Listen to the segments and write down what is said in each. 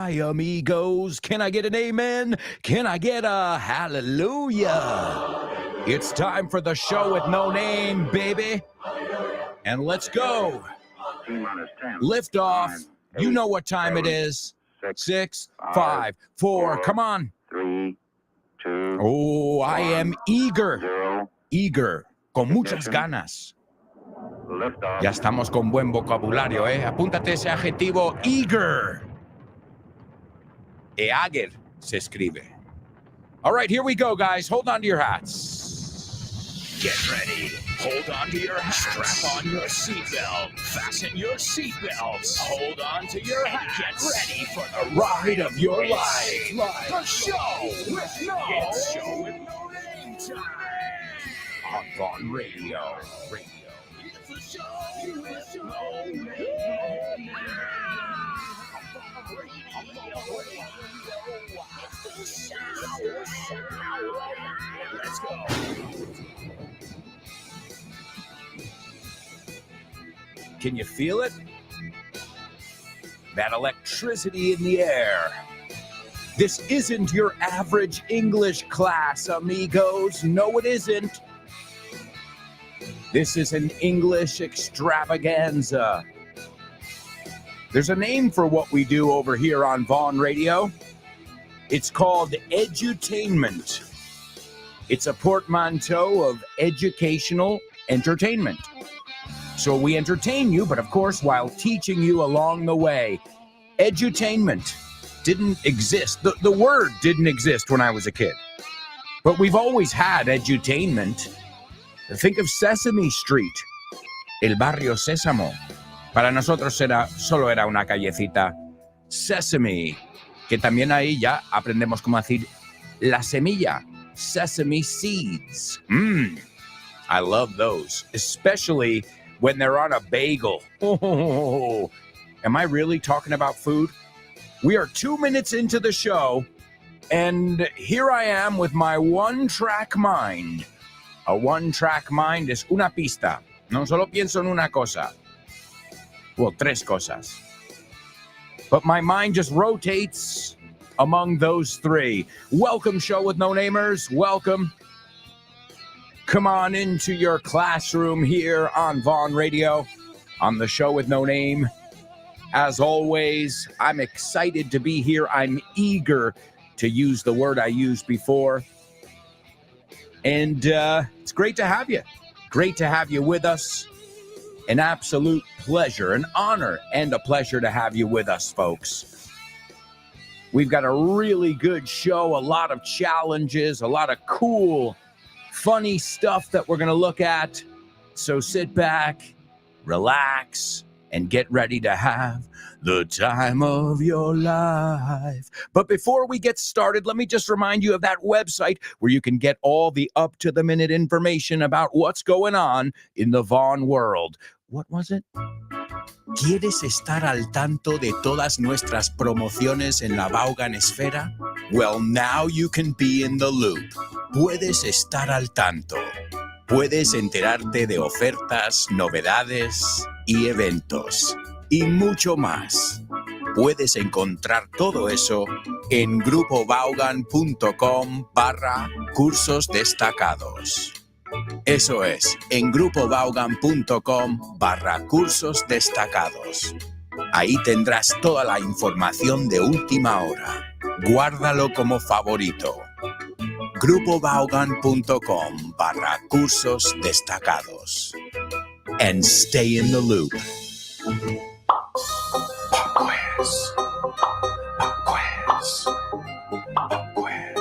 Hi, amigos. Can I get an amen? Can I get a hallelujah? It's time for the show with no name, baby. And let's go. Lift off. You know what time it is. 6, 5, 4. Come on. 3, 2. Oh, I am eager. Eager. Con muchas ganas. Ya estamos con buen vocabulario, ¿eh? Apúntate ese adjetivo, eager. Eager se escribe. All right, here we go, guys. Hold on to your hats. Get ready. Hold on to your hats. Strap on your seatbelt. Fasten your seatbelts. Hold on to your hats. Get ready for the ride of your life. The show with no name time. On Vaughn Radio. It's the show with no name. Let's go. Can you feel it? That electricity in the air. This isn't your average English class, amigos. No, it isn't. This is an English extravaganza. There's a name for what we do over here on Vaughn Radio. It's called edutainment. It's a portmanteau of educational entertainment. So we entertain you, but of course, while teaching you along the way. Edutainment didn't exist. The word didn't exist when I was a kid. But we've always had edutainment. Think of Sesame Street, el barrio Sésamo. Para nosotros solo era una callecita. Sesame, que también ahí ya aprendemos cómo decir la semilla. Sesame seeds. I love those, especially when they're on a bagel. Oh, am I really talking about food? We are 2 minutes into the show, and here I am with my one-track mind. A one-track mind es una pista. No solo pienso en una cosa. Well, tres cosas. But my mind just rotates among those three. Welcome, Show with No Namers. Welcome. Come on into your classroom here on Vaughn Radio, on the Show with No Name. As always, I'm excited to be here. I'm eager to use the word I used before. And it's great to have you. Great to have you with us. An absolute pleasure, an honor, and a pleasure to have you with us, folks. We've got a really good show, a lot of challenges, a lot of cool, funny stuff that we're going to look at. So sit back, relax, and get ready to have the time of your life. But before we get started, let me just remind you of that website where you can get all the up-to-the-minute information about what's going on in the Vaughn world. What was it? ¿Quieres estar al tanto de todas nuestras promociones en la Vaughan Esfera? Well, now you can be in the loop. Puedes estar al tanto. Puedes enterarte de ofertas, novedades y eventos. Y mucho más. Puedes encontrar todo eso en grupovaughan.com/cursos destacados. Eso es, en grupovaughan.com/cursos destacados. Ahí tendrás toda la información de última hora. Guárdalo como favorito. grupovaughan.com/cursos destacados. And stay in the loop. Pop quiz. Pop quiz. Pop quiz.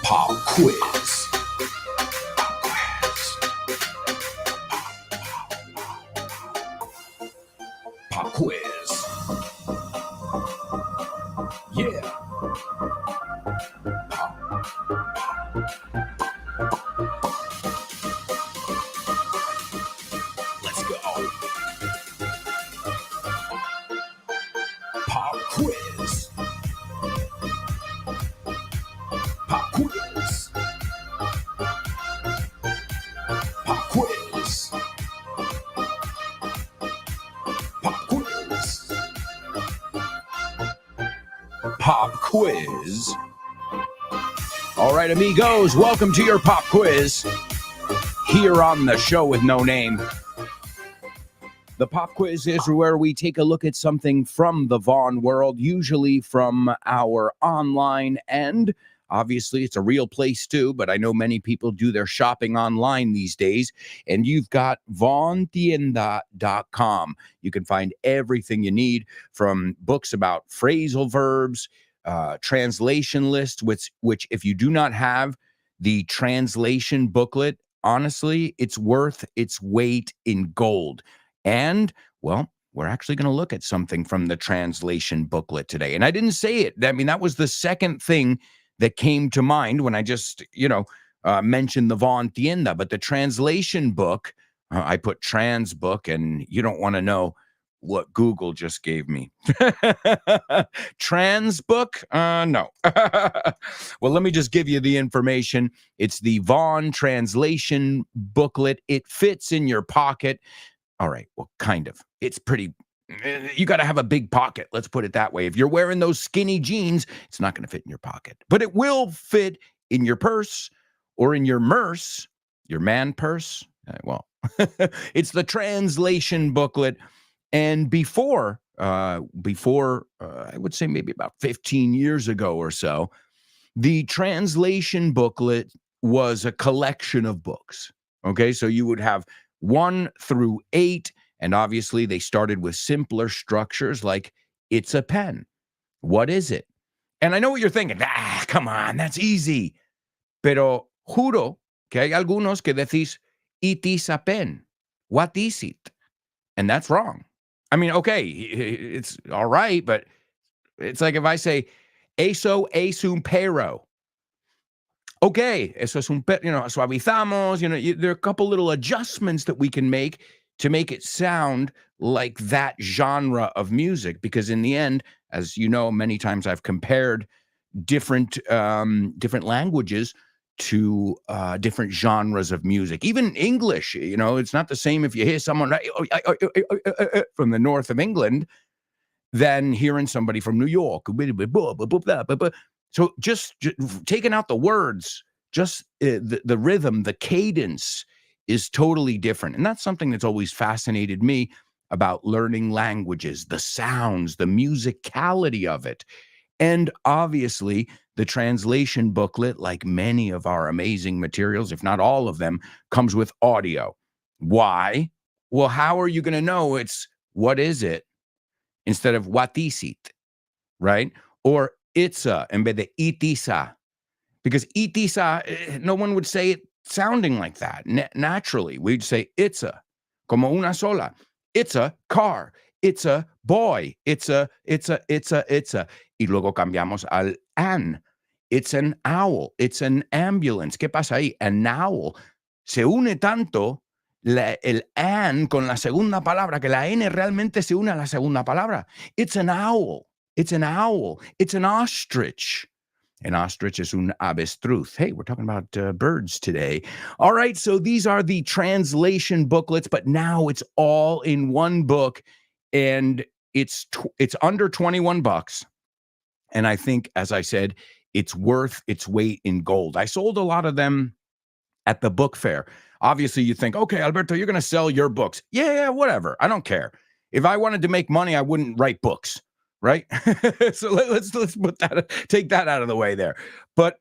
Pop quiz. Pop quiz. Yeah. Let's go. Pop quiz. Pop quiz. Pop quiz. Pop quiz. pop quiz. All right, amigos, welcome to your pop quiz here on the show with no name. The pop quiz is where we take a look at something from the Vaughn world, usually from our online end. Obviously, it's a real place too, but I know many people do their shopping online these days. And you've got vaughntienda.com. You can find everything you need, from books about phrasal verbs, translation lists, which if you do not have the translation booklet, honestly, it's worth its weight in gold. And, well, we're actually going to look at something from the translation booklet today. And I didn't say it. I mean, that was the second thing that came to mind when I just, mentioned the Vaughn Tienda. But the translation book, I put trans book, and you don't want to know what Google just gave me. Trans book? No. Well, let me just give you the information. It's the Vaughn translation booklet. It fits in your pocket. All right, well, kind of. It's pretty, you got to have a big pocket. Let's put it that way. If you're wearing those skinny jeans, it's not going to fit in your pocket. But it will fit in your purse or in your merce, your man purse. It's the translation booklet. And before, I would say maybe about 15 years ago or so, the translation booklet was a collection of books. Okay, so you would have 1 through 8, and obviously they started with simpler structures like, it's a pen. What is it? And I know what you're thinking. Come on, that's easy. Pero juro que hay algunos que decís, it is a pen. What is it? And that's wrong. I mean, okay, it's all right, but it's like if I say, eso es un perro. Okay, eso es un suavizamos, there are a couple little adjustments that we can make to make it sound like that genre of music, because in the end, as you know, many times I've compared different languages to different genres of music. Even English, it's not the same if you hear someone from the north of England than hearing somebody from New York. So just taking out the words, just the rhythm, the cadence is totally different. And that's something that's always fascinated me about learning languages, the sounds, the musicality of it. And obviously, the translation booklet, like many of our amazing materials, if not all of them, comes with audio. Why? Well, how are you going to know it's what is it instead of what is it, right? Or itza en vez de itisa. Because itisa, no one would say it sounding like that. Naturally, we'd say itza, como una sola. It's a car. It's a boy. It's a. Y luego cambiamos al an. It's an owl. It's an ambulance. ¿Qué pasa ahí? An owl. Se une tanto el an con la segunda palabra que la n realmente se une a la segunda palabra. It's an owl. It's an owl. It's an ostrich. An ostrich is un avestruz. Hey, we're talking about birds today. All right, so these are the translation booklets, but now it's all in one book, and it's under $21. And I think, as I said, it's worth its weight in gold. I sold a lot of them at the book fair. Obviously, you think, okay, Alberto, you're going to sell your books. Yeah, whatever. I don't care. If I wanted to make money, I wouldn't write books. Right? So let's take that out of the way there. But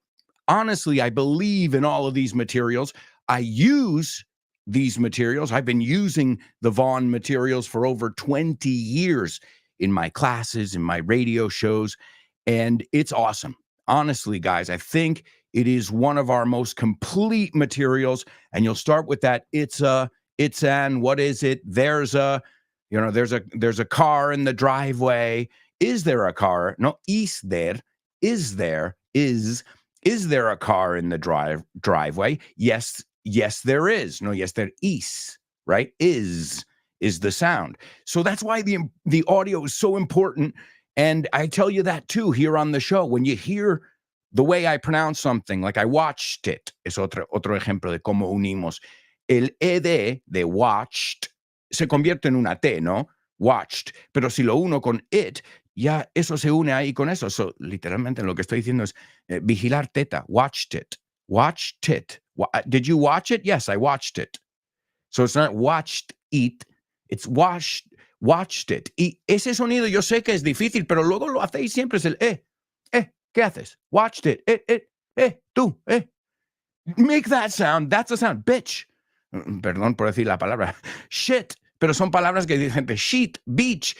honestly, I believe in all of these materials. I use these materials. I've been using the Vaughn materials for over 20 years in my classes, in my radio shows, and it's awesome. Honestly, guys, I think it is one of our most complete materials, and you'll start with that. It's an, what is it? There's a car in the driveway. Is there a car? No, is there a car in the driveway? Yes, there is. No, yes, there is, right? Is the sound. So that's why the audio is so important. And I tell you that too here on the show. When you hear the way I pronounce something, like I watched it, es otro ejemplo de cómo unimos. El ed de watched se convierte en una T, ¿no? Watched. Pero si lo uno con it, ya eso se une ahí con eso. So, literalmente lo que estoy diciendo es vigilar teta. Watched it. Watched it. Did you watch it? Yes, I watched it. So it's not watched eat, it's watched it. Y ese sonido yo sé que es difícil, pero luego lo hacéis siempre, es el ¿qué haces? Watched it, tú, Make that sound, that's a sound, bitch. Perdón por decir la palabra, shit, pero son palabras que dicen de sheet, beach,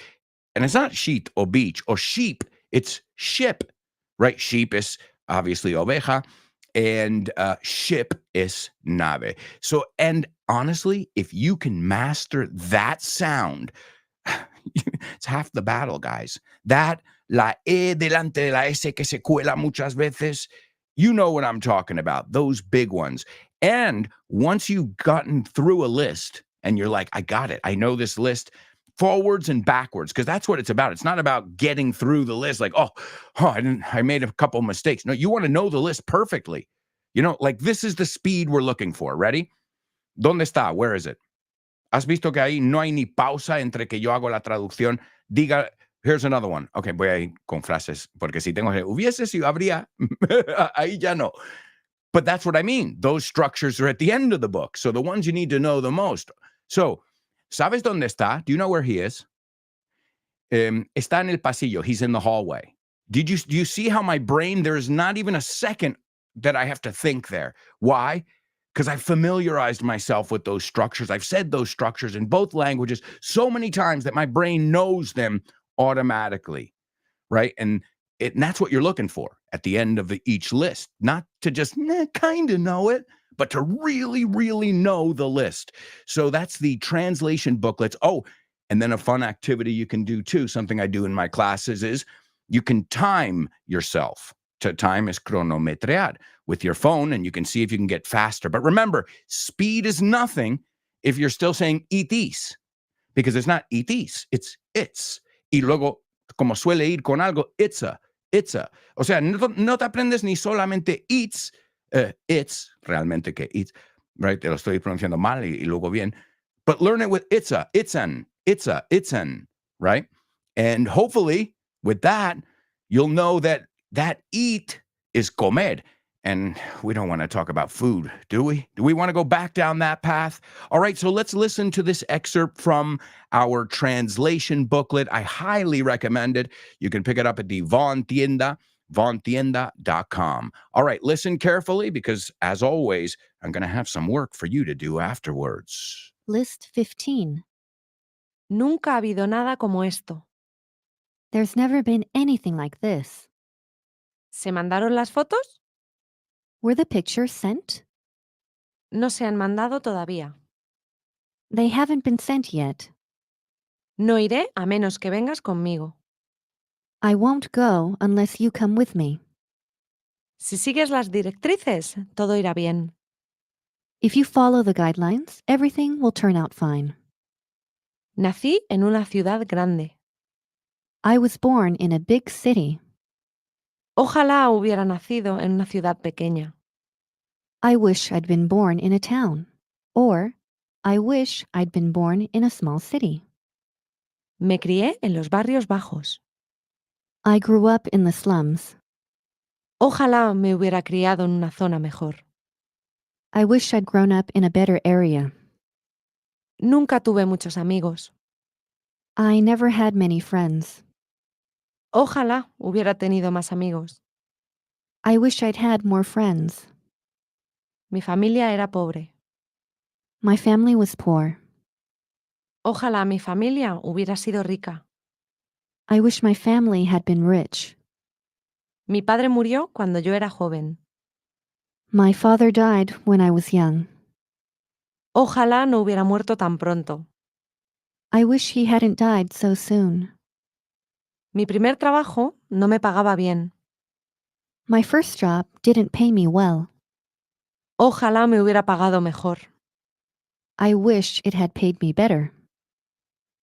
and it's not sheet or beach or sheep, it's ship, right? Sheep is obviously oveja, and ship is nave. So, and honestly, if you can master that sound, it's half the battle, guys. That, la E delante de la S que se cuela muchas veces, you know what I'm talking about, those big ones. And once you've gotten through a list and you're like, I got it, I know this list, forwards and backwards, because that's what it's about. It's not about getting through the list like, I made a couple mistakes. No, you want to know the list perfectly. You know, like this is the speed we're looking for. Ready? ¿Dónde está? Where is it? ¿Has visto que ahí no hay ni pausa entre que yo hago la traducción? Diga, here's another one. Okay, voy a ir con frases, porque si tengo hubiese, si habría, ahí ya no. But that's what I mean. Those structures are at the end of the book. So the ones you need to know the most. So, ¿sabes dónde está? Do you know where he is? Está en el pasillo. He's in the hallway. Do you see how my brain, there's not even a second that I have to think there. Why? Because I've familiarized myself with those structures. I've said those structures in both languages so many times that my brain knows them automatically, right? And that's what you're looking for at the end of each list. Not to just kind of know it, but to really, really know the list. So that's the translation booklets. Oh, and then a fun activity you can do too, something I do in my classes is you can time yourself. To time is cronometrear with your phone, and you can see if you can get faster. But remember, speed is nothing if you're still saying itis, because it's not itis, it's its. Y luego, como suele ir con algo, it's a. O sea, no te aprendes ni solamente it's realmente que it's, right? Te lo estoy pronunciando mal y luego bien. But learn it with it's an, right? And hopefully, with that, you'll know that eat is comer. And we don't want to talk about food, do we? Do we want to go back down that path? All right, so let's listen to this excerpt from our translation booklet. I highly recommend it. You can pick it up at the Von Tienda, vontienda.com. All right, listen carefully because, as always, I'm going to have some work for you to do afterwards. List 15. Nunca ha habido nada como esto. There's never been anything like this. ¿Se mandaron las fotos? Were the pictures sent? No se han mandado todavía. They haven't been sent yet. No iré a menos que vengas conmigo. I won't go unless you come with me. Si sigues las directrices, todo irá bien. If you follow the guidelines, everything will turn out fine. Nací en una ciudad grande. I was born in a big city. Ojalá hubiera nacido en una ciudad pequeña. I wish I'd been born in a town. Or, I wish I'd been born in a small city. Me crié en los barrios bajos. I grew up in the slums. Ojalá me hubiera criado en una zona mejor. I wish I'd grown up in a better area. Nunca tuve muchos amigos. I never had many friends. Ojalá hubiera tenido más amigos. I wish I'd had more friends. Mi familia era pobre. My family was poor. Ojalá mi familia hubiera sido rica. I wish my family had been rich. Mi padre murió cuando yo era joven. My father died when I was young. Ojalá no hubiera muerto tan pronto. I wish he hadn't died so soon. Mi primer trabajo no me pagaba bien. My first job didn't pay me well. Ojalá me hubiera pagado mejor. I wish it had paid me better.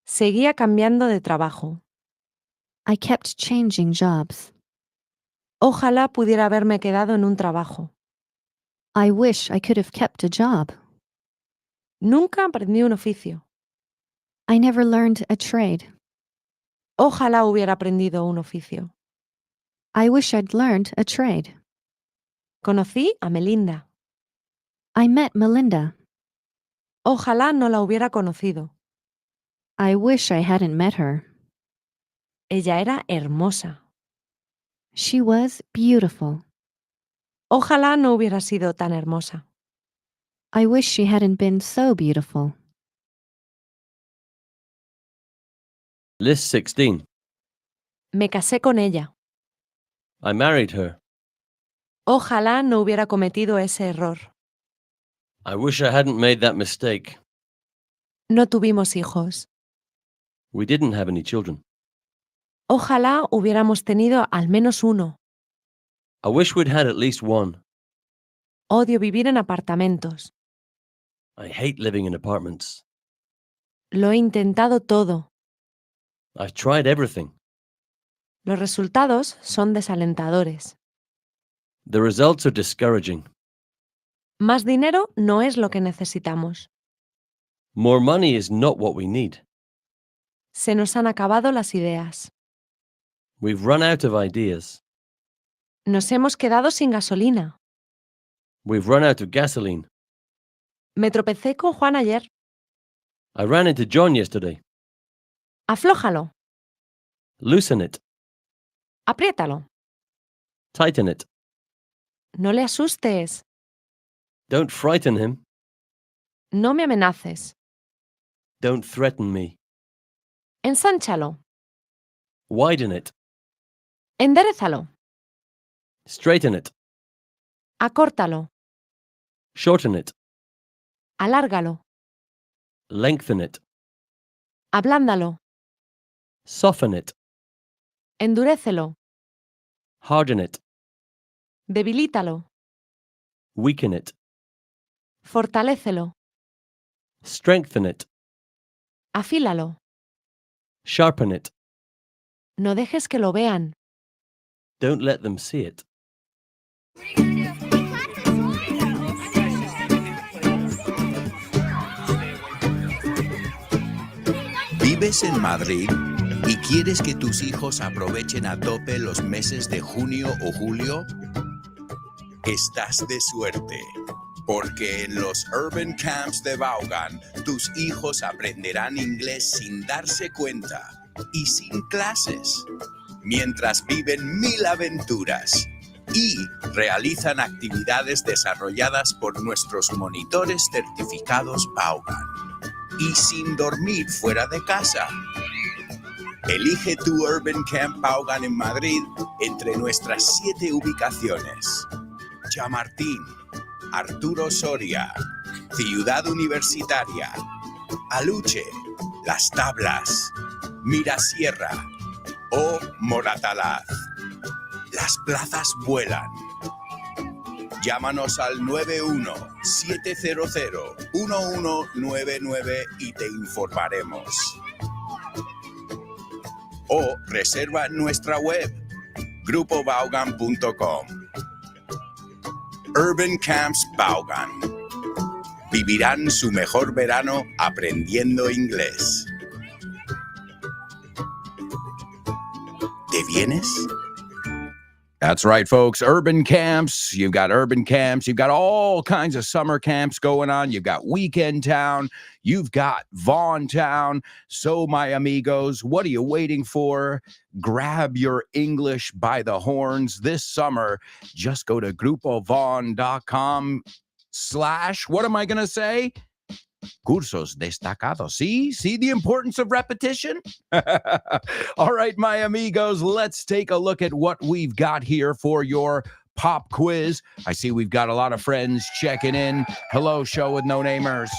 Seguía cambiando de trabajo. I kept changing jobs. Ojalá pudiera haberme quedado en un trabajo. I wish I could have kept a job. Nunca aprendí un oficio. I never learned a trade. Ojalá hubiera aprendido un oficio. I wish I'd learned a trade. Conocí a Melinda. I met Melinda. Ojalá no la hubiera conocido. I wish I hadn't met her. Ella era hermosa. She was beautiful. Ojalá no hubiera sido tan hermosa. I wish she hadn't been so beautiful. List 16. Me casé con ella. I married her. Ojalá no hubiera cometido ese error. I wish I hadn't made that mistake. No tuvimos hijos. We didn't have any children. Ojalá hubiéramos tenido al menos uno. I wish we'd had at least one. Odio vivir en apartamentos. I hate living in apartments. Lo he intentado todo. I've tried everything. Los resultados son desalentadores. The results are discouraging. Más dinero no es lo que necesitamos. More money is not what we need. Se nos han acabado las ideas. We've run out of ideas. Nos hemos quedado sin gasolina. We've run out of gasoline. Me tropecé con Juan ayer. I ran into John yesterday. Aflójalo. Loosen it. Apriétalo. Tighten it. No le asustes. Don't frighten him. No me amenaces. Don't threaten me. Ensánchalo. Widen it. Enderézalo. Straighten it. Acórtalo. Shorten it. Alárgalo. Lengthen it. Ablándalo. Soften it. Endurécelo. Harden it. Debilítalo. Weaken it. Fortalécelo. Strengthen it. Afílalo. Sharpen it. No dejes que lo vean. Don't let them see it. ¿Vives en Madrid y quieres que tus hijos aprovechen a tope los meses de junio o julio? Estás de suerte, porque en los Urban Camps de Vaughan tus hijos aprenderán inglés sin darse cuenta y sin clases, mientras viven 1000 aventuras y realizan actividades desarrolladas por nuestros monitores certificados Vaughan, y sin dormir fuera de casa. Elige tu Urban Camp Vaughan en Madrid entre nuestras 7 ubicaciones: Chamartín, Arturo Soria, Ciudad Universitaria, Aluche, Las Tablas, Mirasierra o Moratalaz. Las plazas vuelan. Llámanos al 91-700-1199 y te informaremos. O reserva en nuestra web, grupovaughan.com. Urban Camps Vaughan. Vivirán su mejor verano aprendiendo inglés. ¿Te vienes? That's right, folks. Urban camps. You've got urban camps. You've got all kinds of summer camps going on. You've got Weekend Town. You've got Vaughn Town. So, my amigos, what are you waiting for? Grab your English by the horns this summer. Just go to grupovaughn.com/ what am I going to say? Cursos destacados. See the importance of repetition? All right, my amigos, let's take a look at what we've got here for your pop quiz. I see we've got a lot of friends checking in. Hello, Show with No Namers.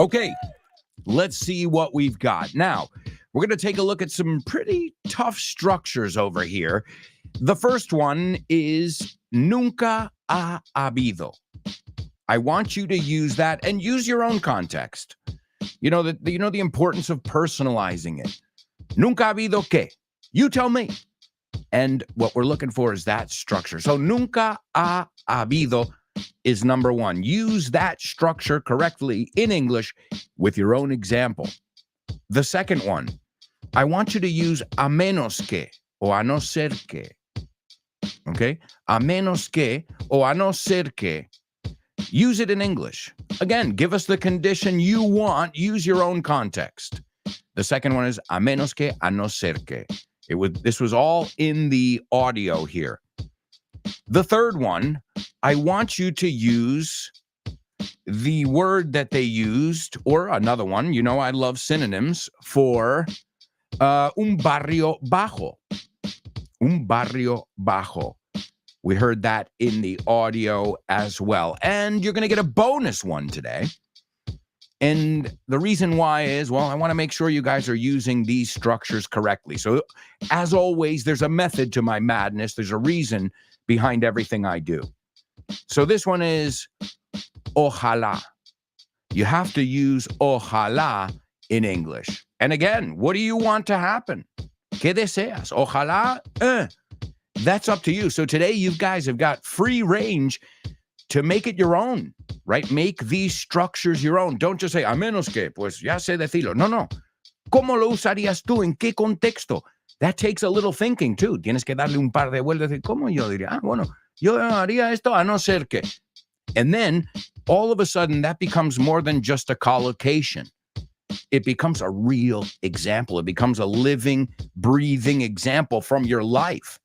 Okay, let's see what we've got. Now, we're going to take a look at some pretty tough structures over here. The first one is nunca ha habido. I want you to use that and use your own context. You know the importance of personalizing it. Nunca ha habido qué? You tell me. And what we're looking for is that structure. So nunca ha habido is number one. Use that structure correctly in English with your own example. The second one, I want you to use a menos que or a no ser que. Okay? A menos que or a no ser que. Use it in English. Again, give us the condition you want. Use your own context. The second one is a menos que, a no ser que. This was all in the audio here. The third one, I want you to use the word that they used, or another one. You know, I love synonyms for un barrio bajo. Un barrio bajo. We heard that in the audio as well. And you're going to get a bonus one today. And the reason why is, well, I want to make sure you guys are using these structures correctly. So, as always, there's a method to my madness. There's a reason behind everything I do. So this one is ojalá. You have to use ojalá in English. And again, what do you want to happen? ¿Qué deseas? Ojalá. That's up to you. So today you guys have got free range to make it your own, right? Make these structures your own. Don't just say, a menos que, pues ya sé decirlo. No. ¿Cómo lo usarías tú? ¿En qué contexto? That takes a little thinking too. Tienes que darle un par de vueltas. ¿Cómo yo diría? Bueno, yo haría esto a no ser que. And then all of a sudden that becomes more than just a collocation. It becomes a real example. It becomes a living, breathing example from your life.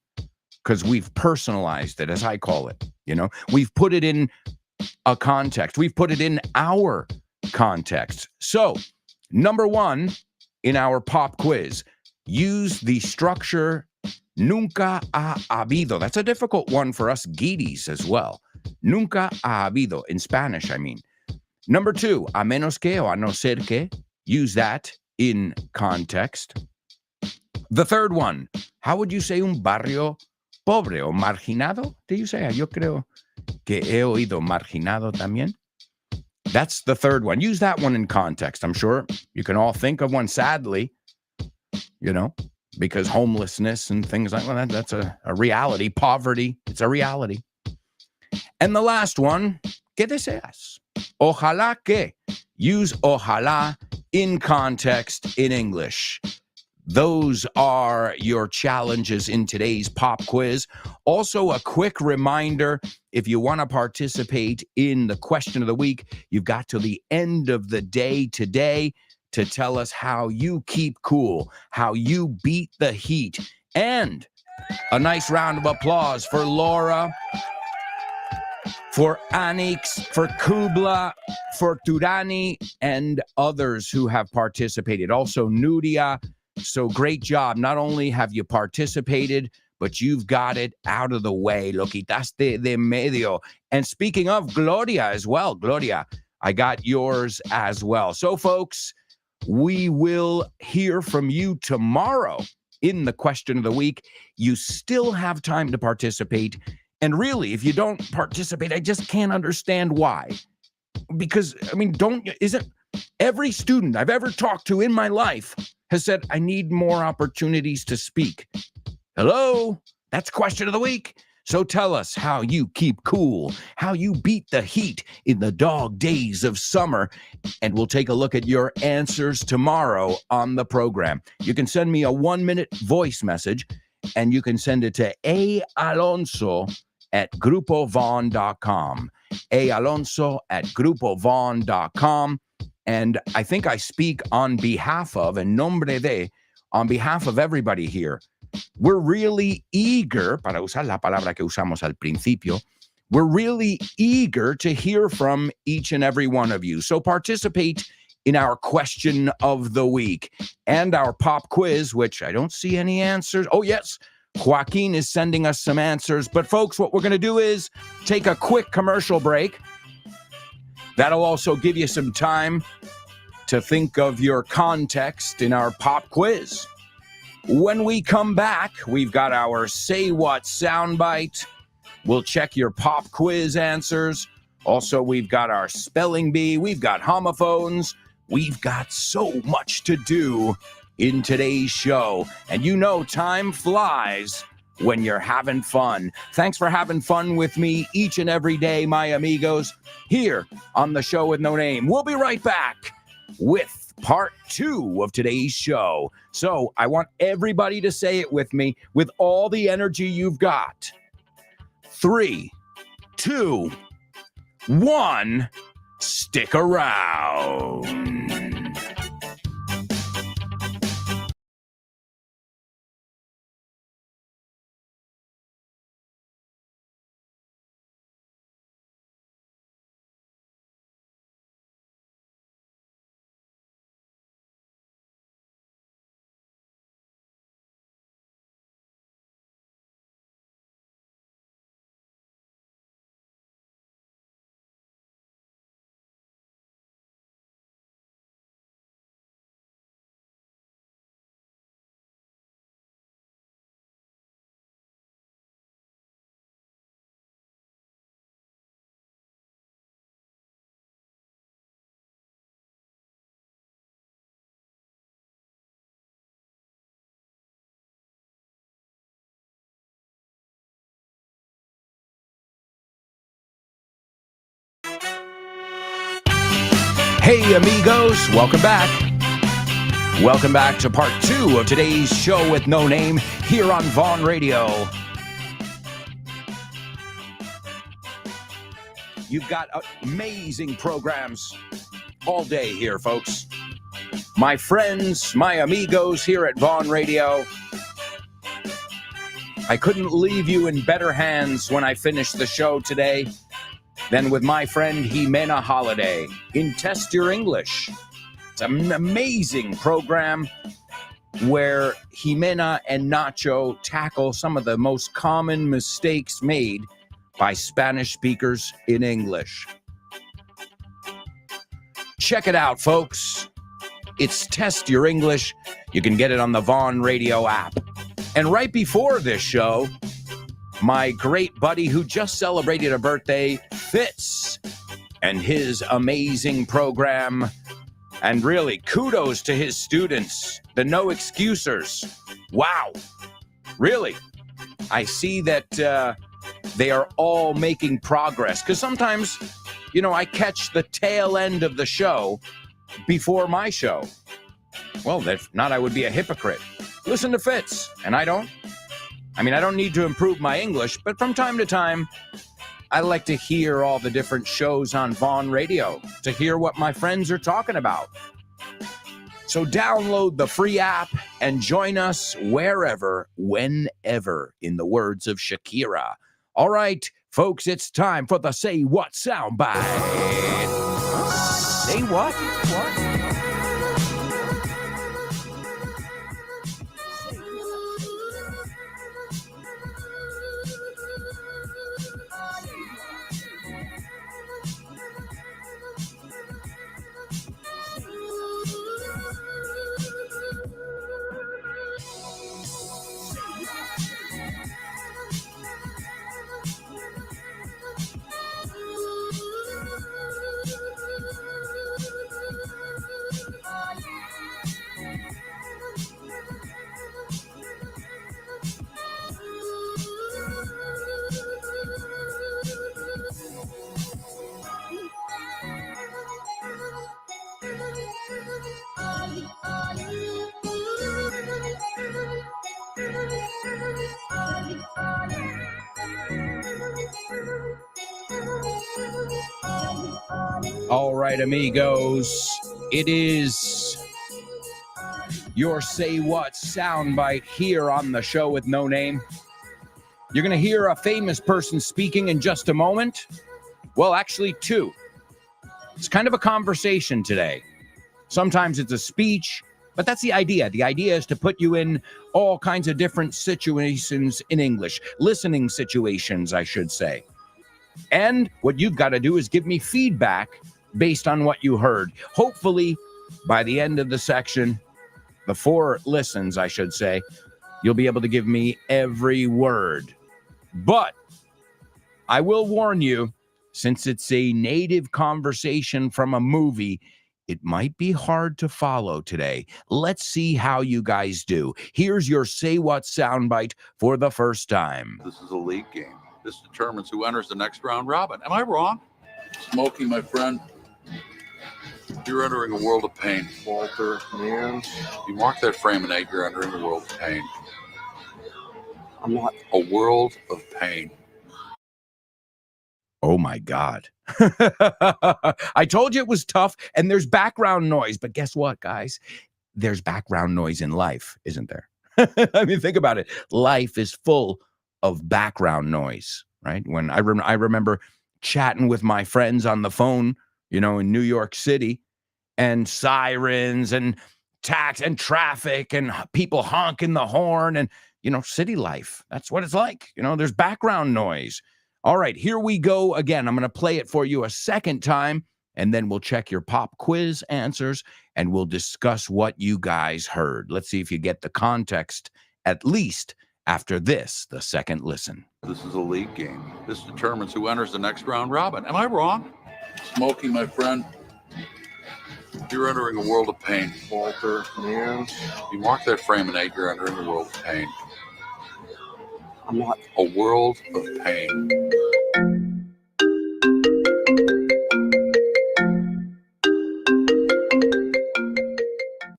Because we've personalized it, as I call it. You know, we've put it in a context. We've put it in our context. So, number one in our pop quiz, use the structure nunca ha habido. That's a difficult one for us Guidis as well. Nunca ha habido, in Spanish, I mean. Number two, a menos que o a no ser que. Use that in context. The third one, how would you say un barrio pobre o marginado? Do you say? Yo creo que he oído marginado también. That's the third one. Use that one in context. I'm sure you can all think of one, sadly, you know, because homelessness and things like that, that's a reality. Poverty, it's a reality. And the last one, ¿qué deseas? Ojalá que. Use ojalá in context in English. Those are your challenges in today's pop quiz. Also, a quick reminder, if you want to participate in the question of the week, you've got till the end of the day today to tell us how you keep cool, how you beat the heat. And a nice round of applause for Laura, for Anix, for Kubla, for Turani, and others who have participated. Also, Nudia. So great job. Not only have you participated, but you've got it out of the way. Lo quitaste de medio. And speaking of Gloria as well, Gloria, I got yours as well. So, folks, we will hear from you tomorrow in the question of the week. You still have time to participate. And really, if you don't participate, I just can't understand why. Because, I mean, isn't every student I've ever talked to in my life has said, I need more opportunities to speak. Hello? That's question of the week. So tell us how you keep cool, how you beat the heat in the dog days of summer, and we'll take a look at your answers tomorrow on the program. You can send me a 1-minute voice message, and you can send it to aalonso@grupovon.com. aalonso@grupovon.com. And I think I speak on behalf of, en nombre de, on behalf of everybody here. We're really eager, para usar la palabra que usamos al principio, we're really eager to hear from each and every one of you. So participate in our question of the week and our pop quiz, which I don't see any answers. Oh, yes, Joaquin is sending us some answers. But folks, what we're going to do is take a quick commercial break. That'll also give you some time to think of your context in our pop quiz. When we come back, we've got our Say What soundbite. We'll check your pop quiz answers. Also, we've got our spelling bee. We've got homophones. We've got so much to do in today's show. And you know, time flies when you're having fun. Thanks for having fun with me each and every day, my amigos, here on the show with no name. We'll be right back with part 2 of today's show. So I want everybody to say it with me with all the energy you've got. 3, 2, 1, stick around. Hey, amigos, welcome back. Welcome back to part 2 of today's show with no name here on Vaughn Radio. You've got amazing programs all day here, folks. My friends, my amigos here at Vaughn Radio. I couldn't leave you in better hands when I finished the show today than with my friend Jimena Holiday in Test Your English. It's an amazing program where Jimena and Nacho tackle some of the most common mistakes made by Spanish speakers in English. Check it out, folks. It's Test Your English. You can get it on the Vaughn Radio app. And right before this show, my great buddy who just celebrated a birthday, Fitz, and his amazing program. And really, kudos to his students, the No Excusers. Wow. Really, I see that they are all making progress. Because sometimes, you know, I catch the tail end of the show before my show. Well, if not, I would be a hypocrite. Listen to Fitz, and I don't. I mean, I don't need to improve my English, but from time to time, I like to hear all the different shows on Vaughn Radio to hear what my friends are talking about. So download the free app and join us wherever, whenever, in the words of Shakira. All right, folks, it's time for the Say What soundbite. Say what? What? All right, amigos, it is your Say What soundbite here on the show with no name. You're going to hear a famous person speaking in just a moment. Well, actually, two. It's kind of a conversation today. Sometimes it's a speech, but that's the idea. The idea is to put you in all kinds of different situations in English, listening situations, I should say. And what you've got to do is give me feedback based on what you heard. Hopefully, by the end of the section, the 4 listens, I should say, you'll be able to give me every word. But I will warn you, since it's a native conversation from a movie, it might be hard to follow today. Let's see how you guys do. Here's your Say What soundbite for the first time. This is a league game. This determines who enters the next round robin. Am I wrong? Smokey, my friend. You're entering a world of pain. Walter, man. You mark that frame and 8, you're entering a world of pain. I'm not. A world of pain. Oh my God. I told you it was tough, and there's background noise, but guess what, guys? There's background noise in life, isn't there? I mean, think about it. Life is full of background noise, right? When I remember chatting with my friends on the phone, in New York City, and sirens and tax and traffic and people honking the horn and, city life. That's what it's like. There's background noise. All right, here we go again. I'm going to play it for you a second time, and then we'll check your pop quiz answers, and we'll discuss what you guys heard. Let's see if you get the context, at least after this, the second listen. This is a league game. This determines who enters the next round robin. Am I wrong? Smokey, my friend, you're entering a world of pain. Walter, man. You mark that frame and 8, you're entering a world of pain. I'm not. A world of pain.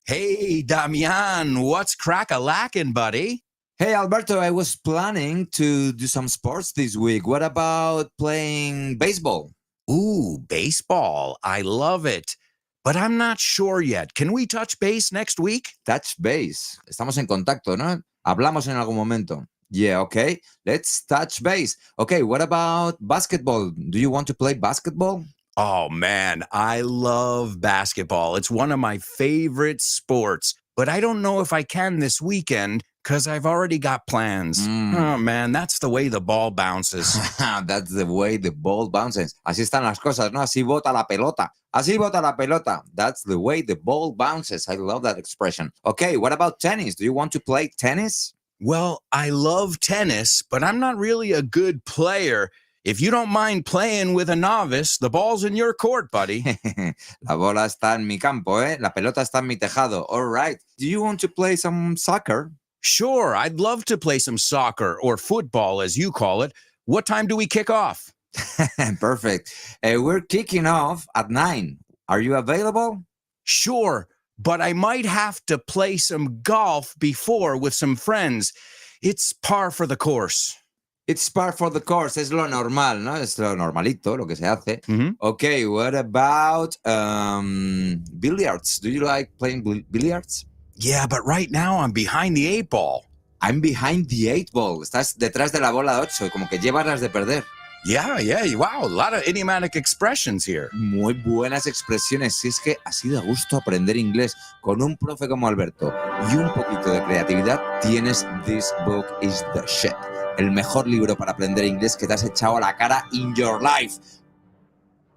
Hey, Damian, what's crack-a-lackin', buddy? Hey, Alberto, I was planning to do some sports this week. What about playing baseball? Ooh, baseball. I love it. But I'm not sure yet. Can we touch base next week? Touch base. Estamos en contacto, ¿no? Hablamos en algún momento. Yeah, okay. Let's touch base. Okay, what about basketball? Do you want to play basketball? Oh, man, I love basketball. It's one of my favorite sports. But I don't know if I can this weekend because I've already got plans. Oh, man, that's the way the ball bounces. That's the way the ball bounces. Así están las cosas, ¿no? Así bota la pelota. Así bota la pelota. That's the way the ball bounces. I love that expression. Okay, what about tennis? Do you want to play tennis? Well, I love tennis, but I'm not really a good player. If you don't mind playing with a novice, the ball's in your court, buddy. La bola está en mi campo, ¿eh? La pelota está en mi tejado. All right. Do you want to play some soccer? Sure, I'd love to play some soccer or football, as you call it. What time do we kick off? Perfect. We're kicking off at 9. Are you available? Sure, but I might have to play some golf before with some friends. It's par for the course. It's par for the course. Es lo normal, ¿no? Es lo normalito, lo que se hace. Mm-hmm. Okay, what about billiards? Do you like playing billiards? Yeah, but right now I'm behind the 8 ball. I'm behind the 8 ball. Estás detrás de la bola de 8, como que llevas las de perder. Yeah. Wow, a lot of idiomatic expressions here. Muy buenas expresiones. Si es que así de gusto aprender inglés con un profe como Alberto y un poquito de creatividad, tienes This Book is the Shit. El mejor libro para aprender inglés que te has echado a la cara in your life.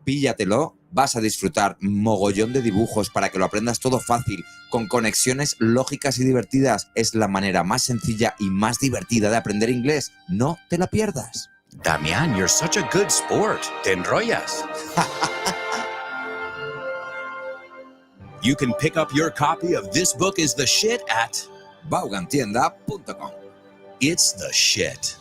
Píllatelo, vas a disfrutar mogollón de dibujos para que lo aprendas todo fácil, con conexiones lógicas y divertidas. Es la manera más sencilla y más divertida de aprender inglés. No te la pierdas. Damian, you're such a good sport. Te enrollas. You can pick up your copy of This Book is the Shit at Vaughantienda.com. It's the shit.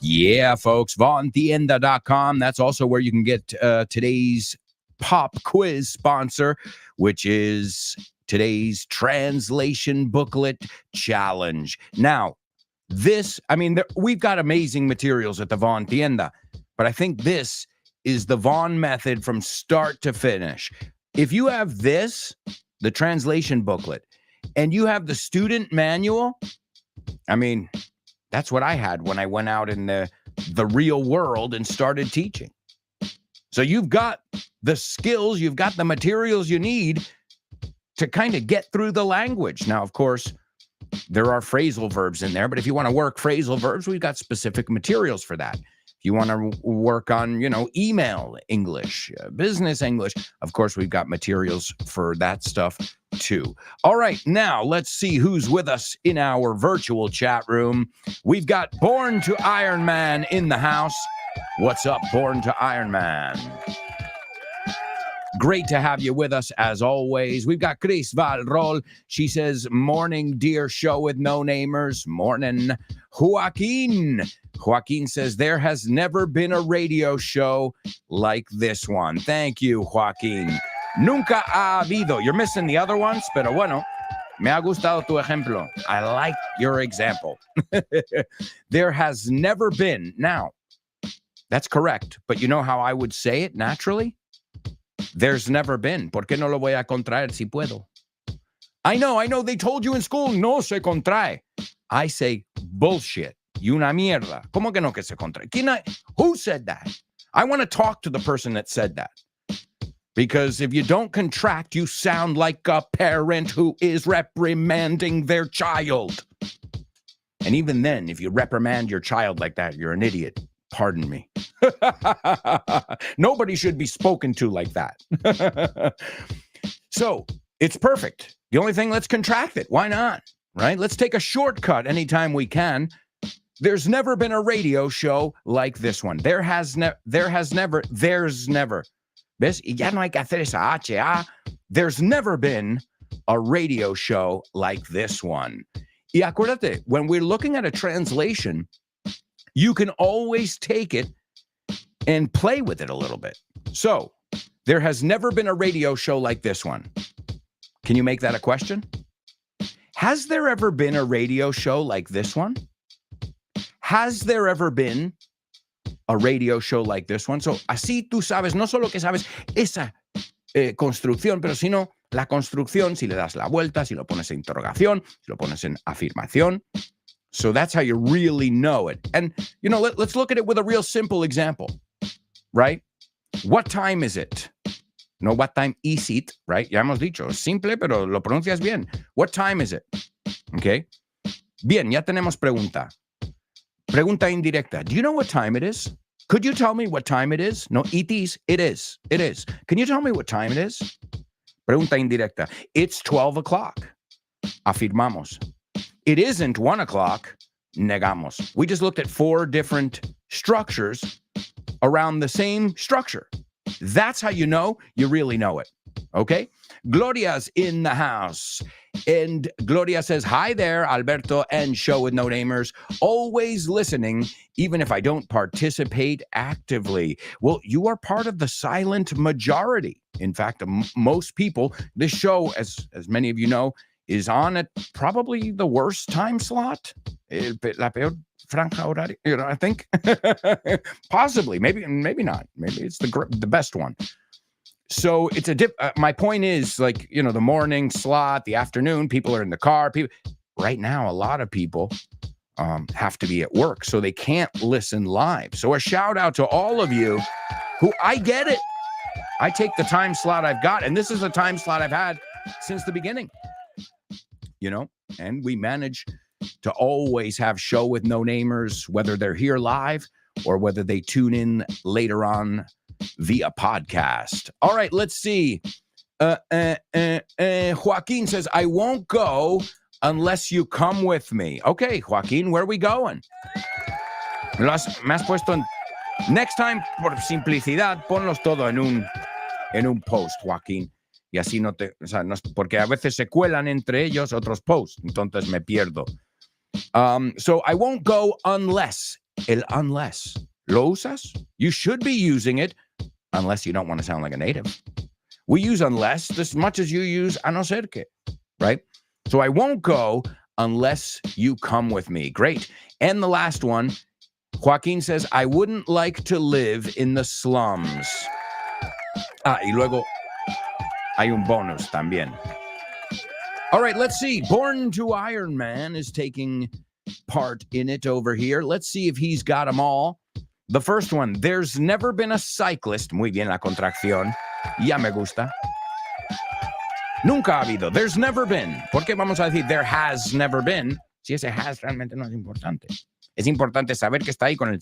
Yeah, folks, vaughantienda.com. That's also where you can get today's pop quiz sponsor, which is today's translation booklet challenge. Now, we've got amazing materials at the Vaughn Tienda, but I think this is the Vaughn method from start to finish. If you have this, the translation booklet, and you have the student manual, that's what I had when I went out in the real world and started teaching. So you've got the skills, you've got the materials you need to kind of get through the language. Now, of course, there are phrasal verbs in there, but if you want to work phrasal verbs, we've got specific materials for that. If you want to work on, email English, business English, of course, we've got materials for that stuff too. All right, now let's see who's with us in our virtual chat room. We've got Born to Iron Man in the house. What's up, Born to Iron Man? Great to have you with us, as always. We've got Chris Valrol. She says, morning, dear show with no-namers. Morning. Joaquin says, there has never been a radio show like this one. Thank you, Joaquin. Nunca ha habido. You're missing the other ones, pero bueno, me ha gustado tu ejemplo. I like your example. There has never been. Now, that's correct, but you know how I would say it naturally? There's never been. ¿Por qué no lo voy a contraer si puedo? I know, they told you in school, no se contrae. I say bullshit. Y una mierda. ¿Cómo que no que se contrae? Who said that? I want to talk to the person that said that. Because if you don't contract, you sound like a parent who is reprimanding their child. And even then, if you reprimand your child like that, you're an idiot. Pardon me. Nobody should be spoken to like that. So it's perfect. The only thing, let's contract it. Why not? Right? Let's take a shortcut anytime we can. There's never been a radio show like this one. There's never. ¿Ves? Y ya no hay que hacer esa H, A. There's never been a radio show like this one. Y acuérdate, when we're looking at a translation, you can always take it and play with it a little bit. So, there has never been a radio show like this one. Can you make that a question? Has there ever been a radio show like this one? Has there ever been a radio show like this one? So, así tú sabes, no solo que sabes esa construcción, pero sino la construcción, si le das la vuelta, si lo pones en interrogación, si lo pones en afirmación. So that's how you really know it. And, you know, let's look at it with a real simple example, right? What time is it? No, what time is it, right? Ya hemos dicho, simple, pero lo pronuncias bien. What time is it? Okay. Bien, ya tenemos pregunta. Pregunta indirecta. Do you know what time it is? Could you tell me what time it is? No, it is. It is. It is. Can you tell me what time it is? Pregunta indirecta. It's 12 o'clock. Afirmamos. It isn't 1 o'clock. Negamos. We just looked at 4 different structures around the same structure. That's how you know you really know it. Okay? Gloria's in the house. And Gloria says, hi there, Alberto and Show with No Namers. Always listening, even if I don't participate actively. Well, you are part of the silent majority. In fact, most people, this show, as many of you know, is on at probably the worst time slot. La peor franja horaria, you know, I think. Possibly, maybe not. Maybe it's the best one. So it's my point is, like, you know, the morning slot, the afternoon, people are in the car. Right now, a lot of people have to be at work, so they can't listen live. So a shout out to all of you who, I get it. I take the time slot I've got, and this is a time slot I've had since the beginning. You know, and we manage to always have Show with No Namers, whether they're here live or whether they tune in later on via podcast. All right, let's see. Joaquin says, I won't go unless you come with me. Okay, Joaquin, where are we going? Me has puesto en... Next time, por simplicidad, ponlos todo en un post, Joaquin. Y así no te... O sea, no, porque a veces se cuelan entre ellos otros posts. Entonces me pierdo. So I won't go unless. El unless. ¿Lo usas? You should be using it unless you don't want to sound like a native. We use unless as much as you use a no ser que, right? So I won't go unless you come with me. Great. And the last one, Joaquin says, I wouldn't like to live in the slums. Y luego hay un bonus también. All right, let's see. Born to Iron Man is taking part in it over here. Let's see if he's got them all. The first one, there's never been a cyclist. Muy bien la contracción. Ya me gusta. Nunca ha habido. There's never been. ¿Por qué vamos a decir there has never been? Si ese has realmente no es importante. Es importante saber que está ahí con el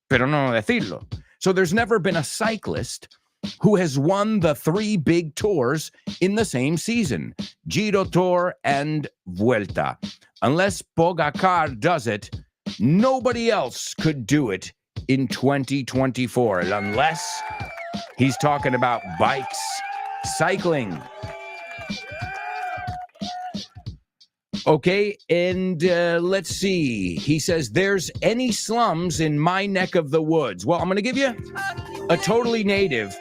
pero no decirlo. So there's never been a cyclist who has won the 3 big tours in the same season, Giro Tour and Vuelta. Unless Pogacar does it, nobody else could do it in 2024. Unless he's talking about bikes, cycling. Okay, and let's see. He says, there's any slums in my neck of the woods. Well, I'm going to give you a totally native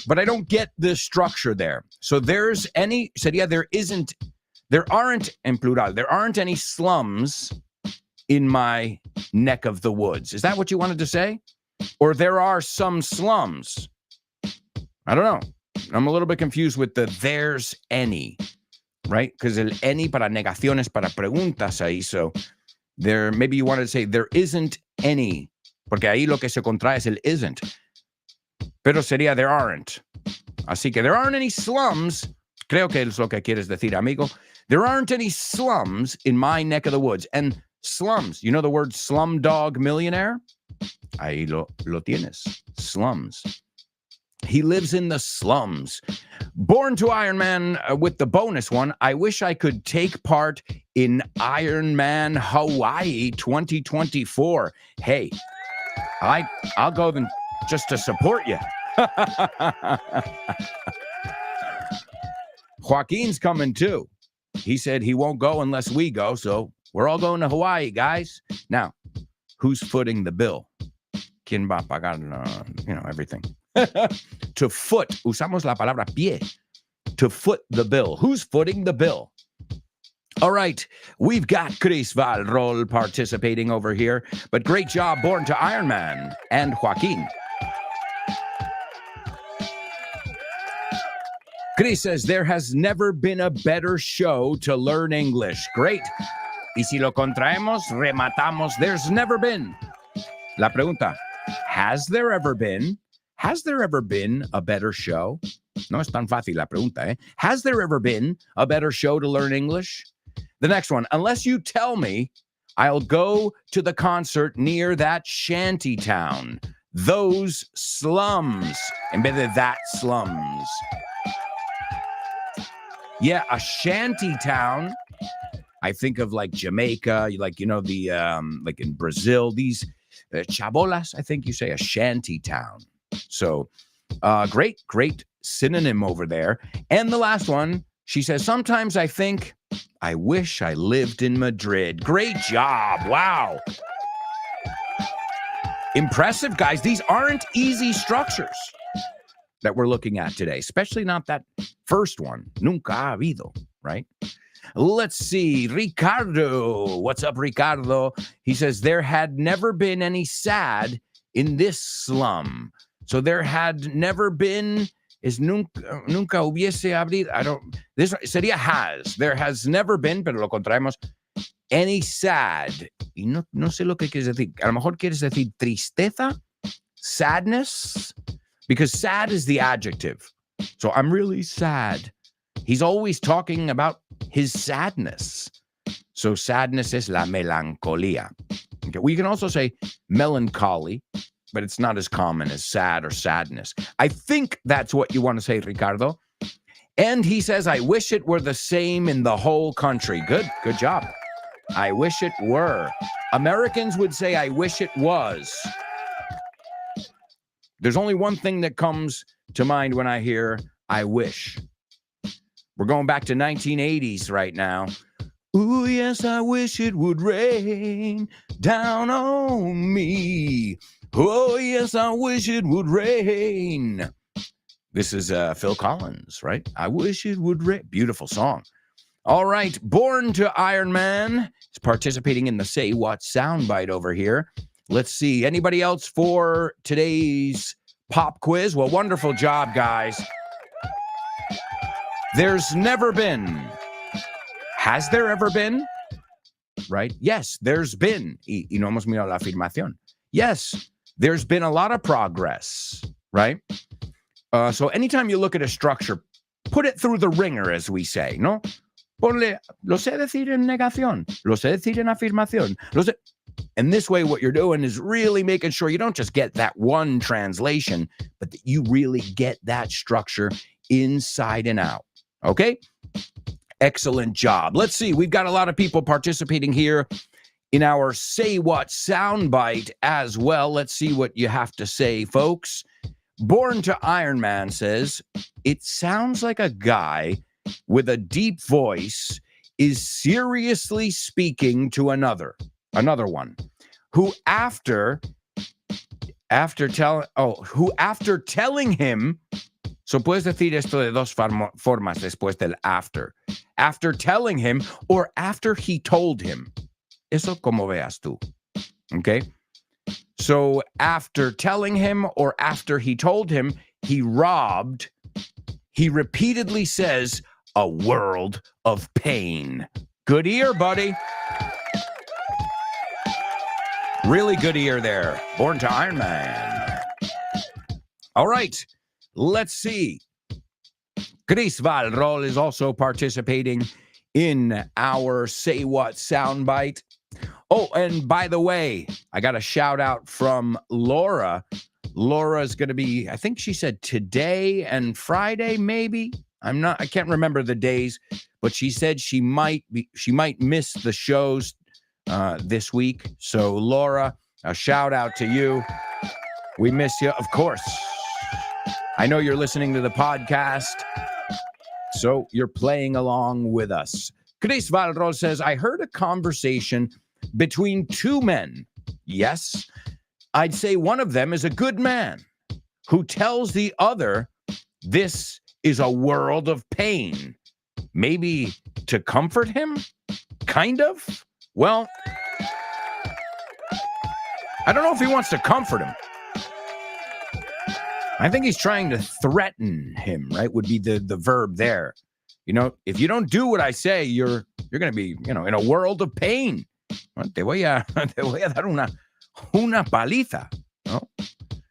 but I don't get the structure there. So sería there aren't, en plural, there aren't any slums in my neck of the woods. Is that what you wanted to say? Or there are some slums? I don't know. I'm a little bit confused with the there's any, right? Because el any para negaciones, para preguntas ahí. So there, maybe you wanted to say there isn't any, porque ahí lo que se contrae es el isn't. Pero sería there aren't. Así que there aren't any slums. Creo que es lo que quieres decir, amigo. There aren't any slums in my neck of the woods. And slums, you know the word slumdog millionaire? Ahí lo tienes. Slums. He lives in the slums. Born to Iron Man with the bonus one. I wish I could take part in Iron Man Hawaii 2024. Hey, I'll go then just to support you. Joaquin's coming too. He said he won't go unless we go, so we're all going to Hawaii, guys. Now, who's footing the bill? ¿Quién va a pagar, everything? To foot, usamos la palabra pie. To foot the bill. Who's footing the bill? All right, we've got Chris Valrol participating over here, but great job, Born to Iron Man and Joaquin. Chris says, there has never been a better show to learn English. Great. Y si lo contraemos, rematamos. There's never been. La pregunta, has there ever been a better show? No es tan fácil la pregunta, eh? Has there ever been a better show to learn English? The next one, unless you tell me, I'll go to the concert near that shanty town. Those slums. En vez de that slums. Yeah, a shanty town. I think of like Jamaica, like, like in Brazil, these chabolas, I think you say a shanty town. So great synonym over there. And the last one, she says, sometimes I think I wish I lived in Madrid. Great job. Wow. Impressive, guys. These aren't easy structures that we're looking at today, especially not that first one. Nunca ha habido, right? Let's see. Ricardo. What's up, Ricardo? He says, there had never been any sad in this slum. So there had never been, is nunca hubiese habido. This sería has. There has never been, pero lo contraemos, any sad. Y no sé lo que quieres decir. A lo mejor quieres decir tristeza, sadness, because sad is the adjective. So I'm really sad. He's always talking about his sadness. So sadness is la melancolía. Okay. We can also say melancholy, but it's not as common as sad or sadness. I think that's what you want to say, Ricardo. And he says, I wish it were the same in the whole country. Good job. I wish it were. Americans would say, I wish it was. There's only one thing that comes to mind when I hear I wish. We're going back to 1980s right now. Ooh, yes, I wish it would rain down on me. Oh, yes, I wish it would rain. This is Phil Collins, right? I wish it would rain. Beautiful song. All right, Born to Iron Man is participating in the Say What soundbite over here. Let's see. Anybody else for today's pop quiz? Well, wonderful job, guys. There's never been. Has there ever been? Right? Yes, there's been. Y no hemos mirado la afirmación. Yes, there's been a lot of progress, right? So anytime you look at a structure, put it through the ringer, as we say, ¿no? Ponle, lo sé decir en negación, lo sé decir en afirmación, lo sé. And this way, what you're doing is really making sure you don't just get that one translation, but that you really get that structure inside and out. Okay? Excellent job. Let's see. We've got a lot of people participating here in our Say What soundbite as well. Let's see what you have to say, folks. Born to Iron Man says, it sounds like a guy with a deep voice is seriously speaking to another one, who after telling him So puedes decir esto de dos formas después del after. After telling him or after he told him. Eso como veas tú. Okay? So after telling him or after he told him he robbed, he repeatedly says, a world of pain. Good ear, buddy. Really good ear there. Born to Iron Man. All right. Let's see. Chris Valrol is also participating in our Say What soundbite. Oh, and by the way, I got a shout out from Laura. Laura's going to be, I think she said today and Friday, maybe. I can't remember the days, but she said she might miss the shows this week. So Laura, a shout out to you. We miss you, of course. I know you're listening to the podcast, so you're playing along with us. Chris Valrol says, I heard a conversation between two men. Yes, I'd say one of them is a good man who tells the other, this is a world of pain. Maybe to comfort him? Kind of? Well, I don't know if he wants to comfort him. I think he's trying to threaten him, right? Would be the verb there. You know, if you don't do what I say, you're going to be, in a world of pain. Te voy a dar una paliza. No?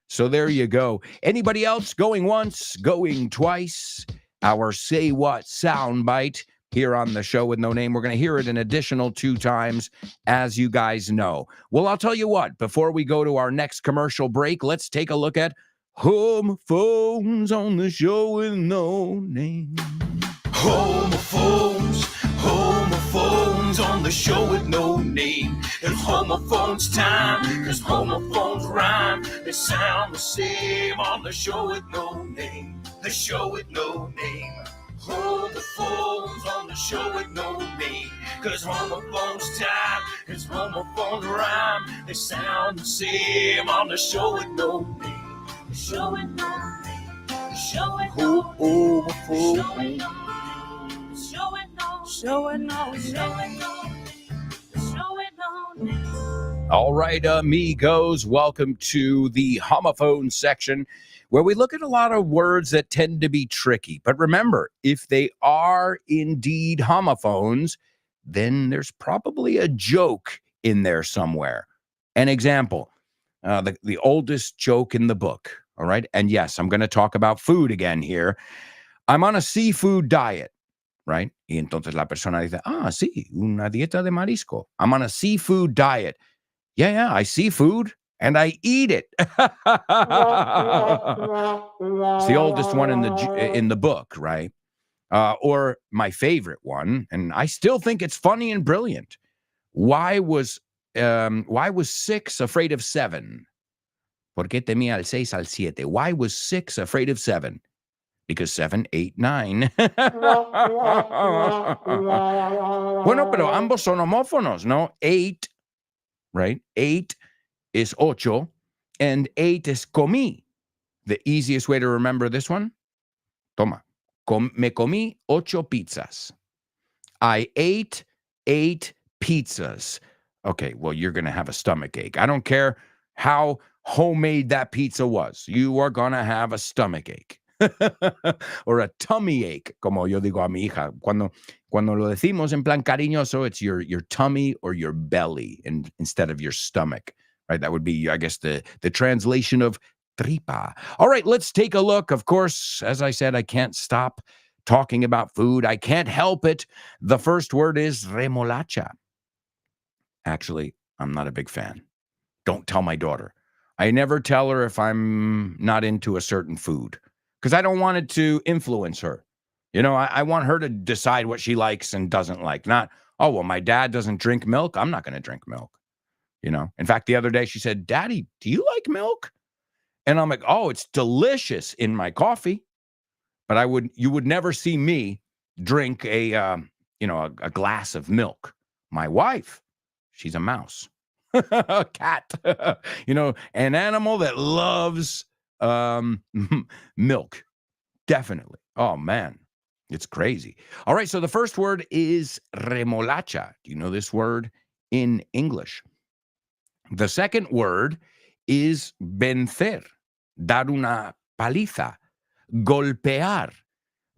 So there you go. Anybody else going once, going twice? Our Say What soundbite here on the show with no name. We're going to hear it an additional 2 times, as you guys know. Well, I'll tell you what, before we go to our next commercial break, let's take a look at homophones on the show with no name. Homophones on the show with no name. It's homophones time, cause homophones rhyme. They sound the same on the show with no name. The show with no name. Homophones on the show with no name. Cause homophones time, cause homophones rhyme. They sound the same on the show with no name. The show with no name. The show with no name. All right, amigos, welcome to the homophone section, where we look at a lot of words that tend to be tricky. But remember, if they are indeed homophones, then there's probably a joke in there somewhere. An example, the oldest joke in the book, all right? And yes, I'm going to talk about food again here. I'm on a seafood diet. Right? Y entonces la persona dice, sí, una dieta de marisco. I'm on a seafood diet. Yeah, I see food and I eat it. It's the oldest one in the book, right? Or my favorite one, and I still think it's funny and brilliant. Why was 6 afraid of 7? ¿Por qué temía al 6 al 7? Why was 6 afraid of 7? Because 7, 8, 9. Bueno, pero ambos son homófonos, ¿no? 8, right? 8 is ocho, and 8 is comí. The easiest way to remember this one? Toma. Me comí 8 pizzas. I ate 8 pizzas. Okay, well, you're going to have a stomach ache. I don't care how homemade that pizza was. You are going to have a stomach ache. Or a tummy ache, como yo digo a mi hija. Cuando lo decimos en plan cariñoso, it's your tummy or your belly instead of your stomach, right? That would be, I guess, the translation of tripa. All right, let's take a look. Of course, as I said, I can't stop talking about food. I can't help it. The first word is remolacha. Actually, I'm not a big fan. Don't tell my daughter. I never tell her if I'm not into a certain food, because I don't want it to influence her. I want her to decide what she likes and doesn't like. Not, oh, well, my dad doesn't drink milk. I'm not going to drink milk. In fact, the other day she said, Daddy, do you like milk? And I'm like, oh, it's delicious in my coffee. But you would never see me drink a glass of milk. My wife, she's a mouse, a cat, an animal that loves milk. Definitely. Oh, man. It's crazy. All right. So the first word is remolacha. Do you know this word in English? The second word is vencer, dar una paliza, golpear,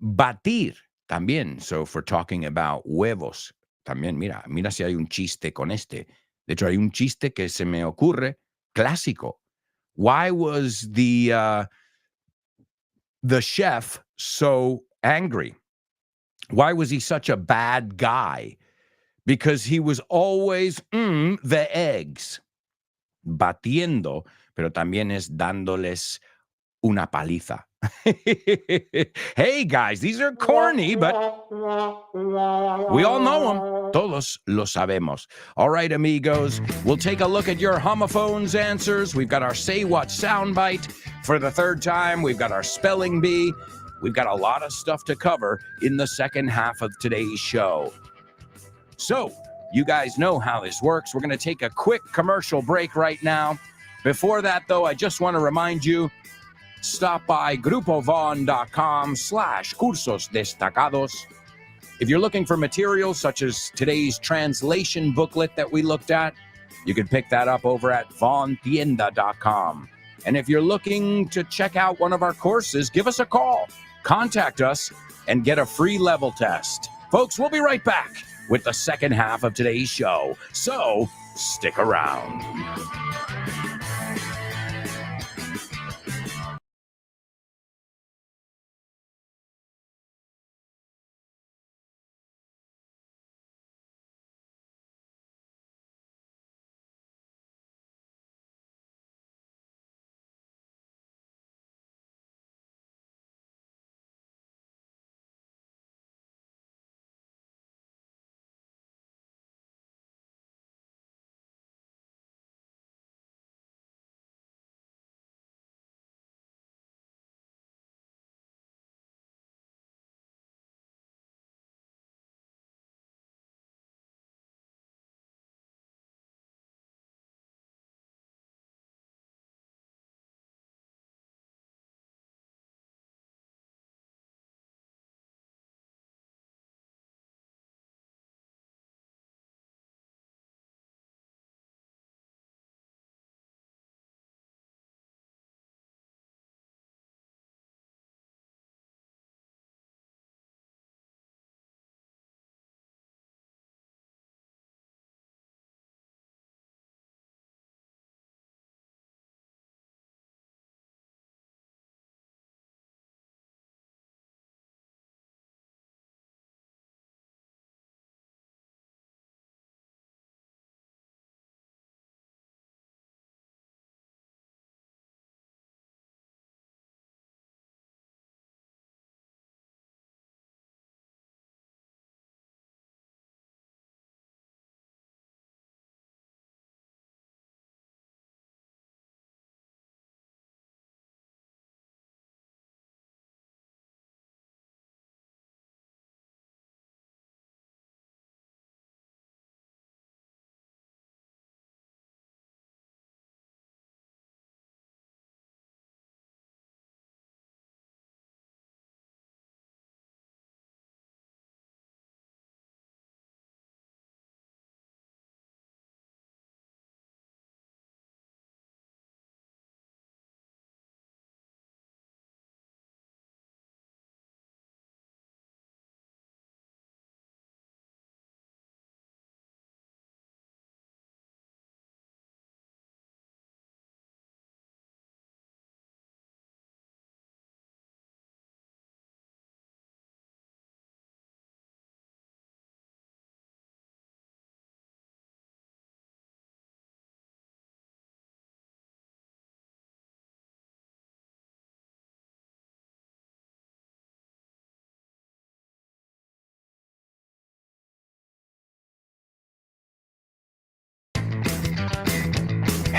batir, también. So if we're talking about huevos, también, mira si hay un chiste con este. De hecho, hay un chiste que se me ocurre, clásico. Why was the chef so angry? Why was he such a bad guy? Because he was always the eggs. Batiendo, pero también es dándoles una paliza. Hey, guys, these are corny, but we all know them. Todos lo sabemos. All right, amigos, we'll take a look at your homophones answers. We've got our Say What soundbite for the third time. We've got our spelling bee. We've got a lot of stuff to cover in the second half of today's show. So, you guys know how this works. We're going to take a quick commercial break right now. Before that, though, I just want to remind you, stop by grupovon.com/cursos destacados. If you're looking for materials such as today's translation booklet that we looked at, you can pick that up over at vontienda.com. And if you're looking to check out one of our courses, give us a call, contact us, and get a free level test. Folks, we'll be right back with the second half of today's show. So, stick around.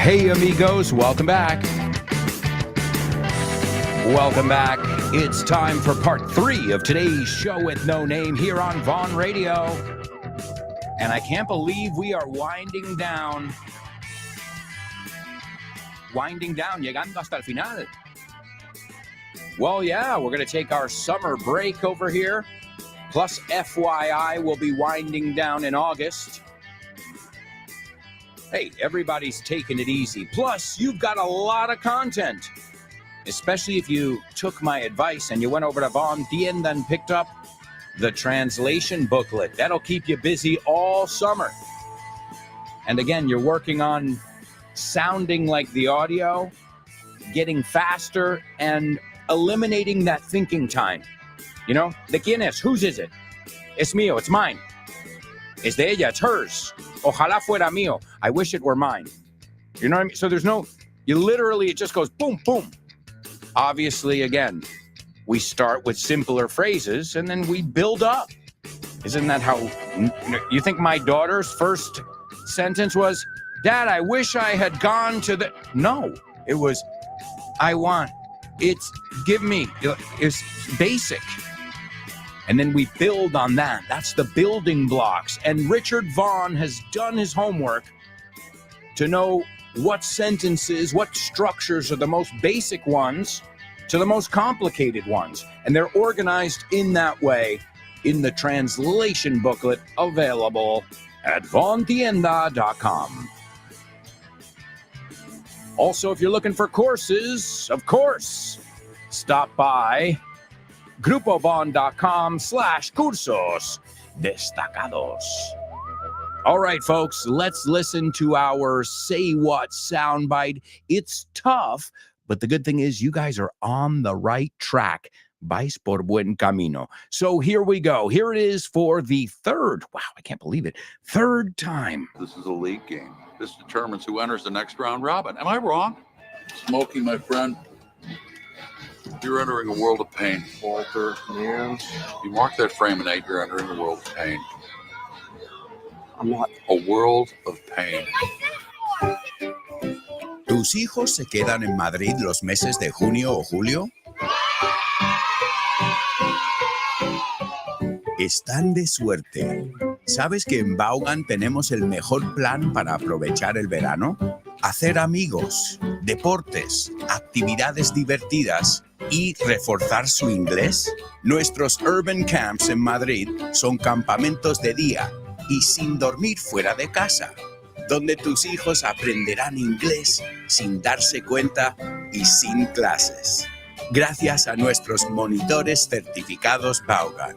Hey, amigos, welcome back. Welcome back. It's time for part 3 of today's show with no name here on Vaughn Radio. And I can't believe we are winding down, llegando hasta el final. Well, yeah, we're going to take our summer break over here. Plus, FYI, we'll be winding down in August. Hey, everybody's taking it easy. Plus, you've got a lot of content, especially if you took my advice and you went over to Von Tienda and picked up the translation booklet. That'll keep you busy all summer. And again, you're working on sounding like the audio, getting faster, and eliminating that thinking time. You know, ¿de quién es? Whose is it? Es mío, it's mine. Es de ella, it's hers. Ojalá fuera mío. I wish it were mine. You know what I mean? So there's no, you literally, it just goes boom, boom. Obviously, again, we start with simpler phrases and then we build up. Isn't that how, you think my daughter's first sentence was, Dad, I wish I had gone to the, no, it was, I want, it's, give me, it's basic. And then we build on that. That's the building blocks. And Richard Vaughn has done his homework to know what sentences, what structures are the most basic ones to the most complicated ones. And they're organized in that way in the translation booklet available at vontienda.com. Also, if you're looking for courses, of course, stop by grupovon.com/cursos destacados. All right, folks, let's listen to our Say What soundbite. It's tough, but the good thing is you guys are on the right track. Vais por buen camino. So here we go. Here it is for the third, wow, I can't believe it, third time. This is a league game. This determines who enters the next round robin. Am I wrong? Smokey, my friend, you're entering a world of pain. Walter, man, You mark that frame and 8, you're entering a world of pain. I'm not. A world of pain. ¿Tus hijos se quedan en Madrid los meses de junio o julio? Están de suerte. ¿Sabes que en Vaughan tenemos el mejor plan para aprovechar el verano? Hacer amigos, deportes, actividades divertidas y reforzar su inglés. Nuestros urban camps en Madrid son campamentos de día y sin dormir fuera de casa, donde tus hijos aprenderán inglés sin darse cuenta y sin clases, gracias a nuestros monitores certificados Vaughan.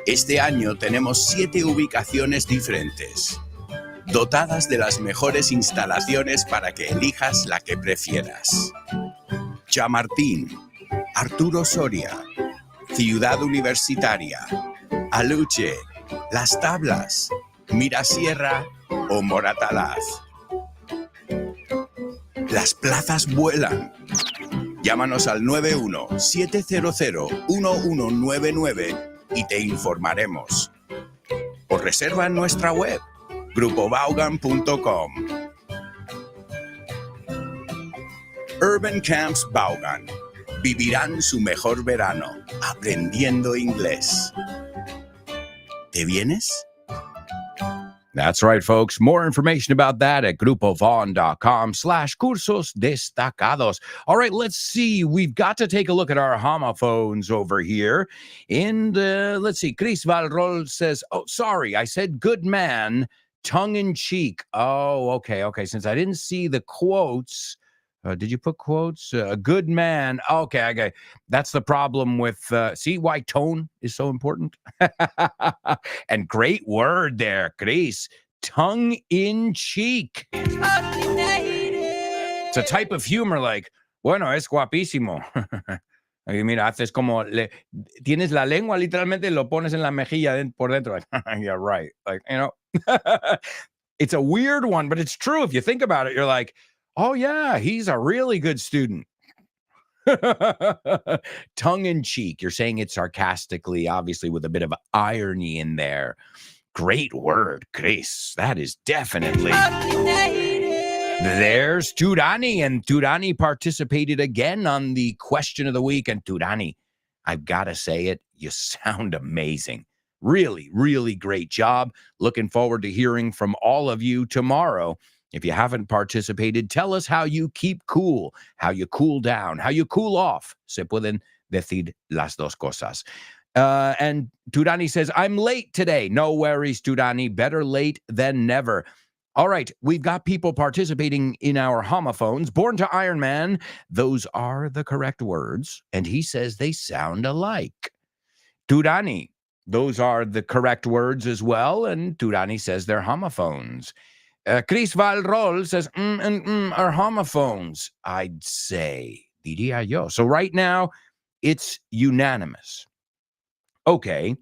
Este año tenemos 7 ubicaciones diferentes, dotadas de las mejores instalaciones para que elijas la que prefieras. Chamartín, Arturo Soria, Ciudad Universitaria, Aluche, Las Tablas, Mirasierra o Moratalaz. Las plazas vuelan. Llámanos al 91-700-1199 y te informaremos. O reserva en nuestra web, grupovaughan.com. Urban Camps Vaughan. Vivirán su mejor verano aprendiendo inglés. ¿Te vienes? That's right, folks. More information about that at grupovon.com/cursos destacados. All right, let's see. We've got to take a look at our homophones over here. And let's see. Chris Valrol says, oh, sorry, I said good man, tongue in cheek. Oh, okay. Since I didn't see the quotes, did you put quotes? A good man. Okay. That's the problem with, see why tone is so important? And great word there, Chris. Tongue in cheek. It's a type of humor like, bueno, es guapísimo. Y mira, haces como, tienes la lengua, literalmente lo pones en la mejilla por dentro. Like, yeah, right. Like, you know, it's a weird one, but it's true. If you think about it, you're like, oh, yeah, he's a really good student. Tongue in cheek. You're saying it sarcastically, obviously, with a bit of irony in there. Great word, Chris. That is definitely. There's Turani, and Turani participated again on the question of the week. And Turani, I've got to say it, you sound amazing. Really, really great job. Looking forward to hearing from all of you tomorrow If you haven't participated, tell us how you keep cool, how you cool down, how you cool off. Se pueden decir las dos cosas. And Tudani says, I'm late today. No worries, Tudani. Better late than never. All right, we've got people participating in our homophones. Born to Iron Man, those are the correct words. And he says they sound alike. Tudani, those are the correct words as well. And Tudani says they're homophones. Chris Valrol says, are homophones. I'd say, diría yo. So right now, it's unanimous. Okay.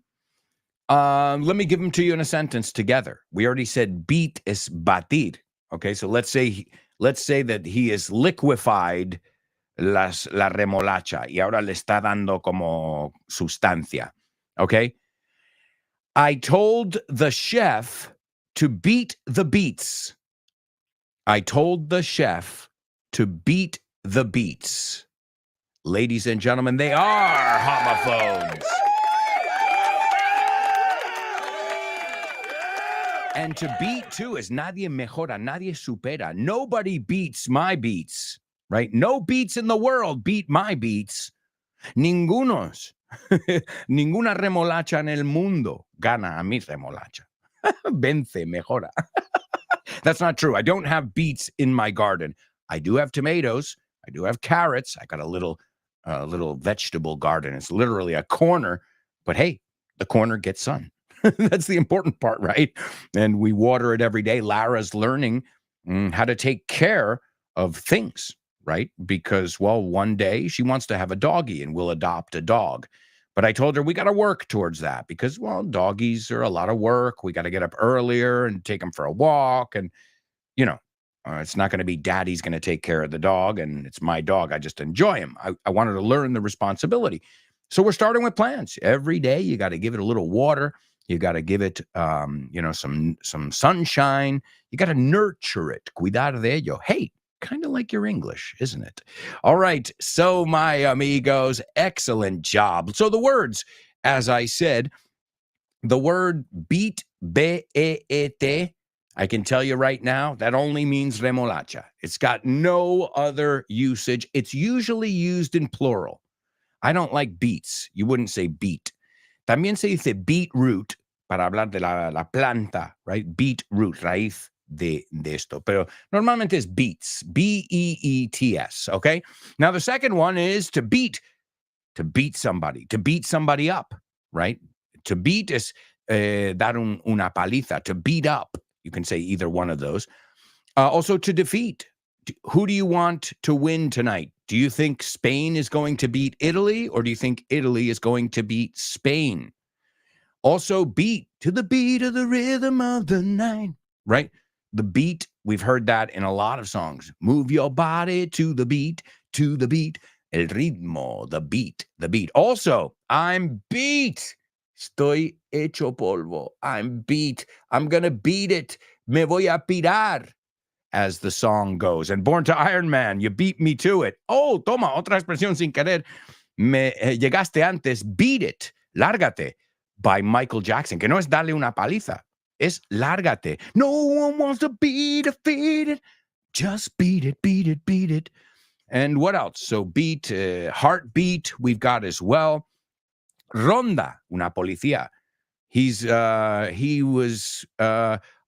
Let me give them to you in a sentence together. We already said beat is batir. Okay, so let's say that he is liquefied la remolacha y ahora le está dando como sustancia. Okay. I told the chef to beat the beets. I told the chef to beat the beets. Ladies and gentlemen, they are homophones. And to beat, too, is nadie mejora, nadie supera. Nobody beats my beats, right? No beats in the world beat my beats. Ningunos. Ninguna remolacha en el mundo gana a mi remolacha. Vence, mejora. That's not true. I don't have beets in my garden. I do have tomatoes. I do have carrots. I got a little vegetable garden. It's literally a corner. But hey, the corner gets sun. That's the important part, right? And we water it every day. Lara's learning how to take care of things, right? Because, well, one day she wants to have a doggie and we'll adopt a dog. But I told her we got to work towards that because, well, doggies are a lot of work. We got to get up earlier and take them for a walk. And, you know, it's not going to be daddy's going to take care of the dog and it's my dog. I just enjoy him. I wanted to learn the responsibility. So we're starting with plants. Every day you got to give it a little water. You got to give it, some sunshine. You got to nurture it. Cuidar de ello. Hey, kind of like your English, isn't it? All right. So, my amigos, excellent job. So the words, as I said, the word beet, B-E-E-T, I can tell you right now, that only means remolacha. It's got no other usage. It's usually used in plural. I don't like beets. You wouldn't say beet. También se dice beetroot para hablar de la planta, right? Beetroot, raíz de esto. Pero normalmente es beets, B-E-E-T-S, okay? Now, the second one is to beat somebody up, right? To beat is dar una paliza, to beat up. You can say either one of those. Also, to defeat. Who do you want to win tonight? Do you think Spain is going to beat Italy, or do you think Italy is going to beat Spain? Also, beat, to the beat of the rhythm of the night, right? The beat, we've heard that in a lot of songs. Move your body to the beat, el ritmo, the beat. Also, I'm beat. Estoy hecho polvo. I'm beat. I'm going to beat it. Me voy a pirar, as the song goes. And Born to Iron Man, you beat me to it. Oh, toma, otra expresión sin querer. Me llegaste antes. Beat it, lárgate, by Michael Jackson, que no es darle una paliza, es lárgate. No one wants to be defeated. Just beat it. And what else? So beat, heartbeat, we've got as well. Ronda, una policía. He was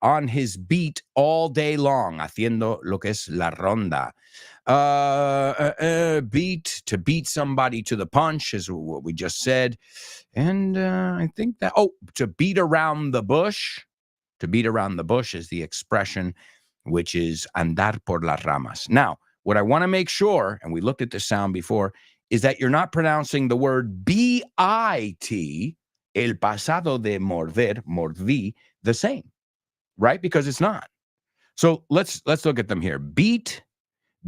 on his beat all day long, haciendo lo que es la ronda. Beat, to beat somebody to the punch is what we just said. And I think that, to beat around the bush. To beat around the bush is the expression, which is andar por las ramas. Now, what I want to make sure, and we looked at the sound before, is that you're not pronouncing the word B-I-T, el pasado de morder, mordí, the same, right? Because it's not. So let's look at them here. Beat,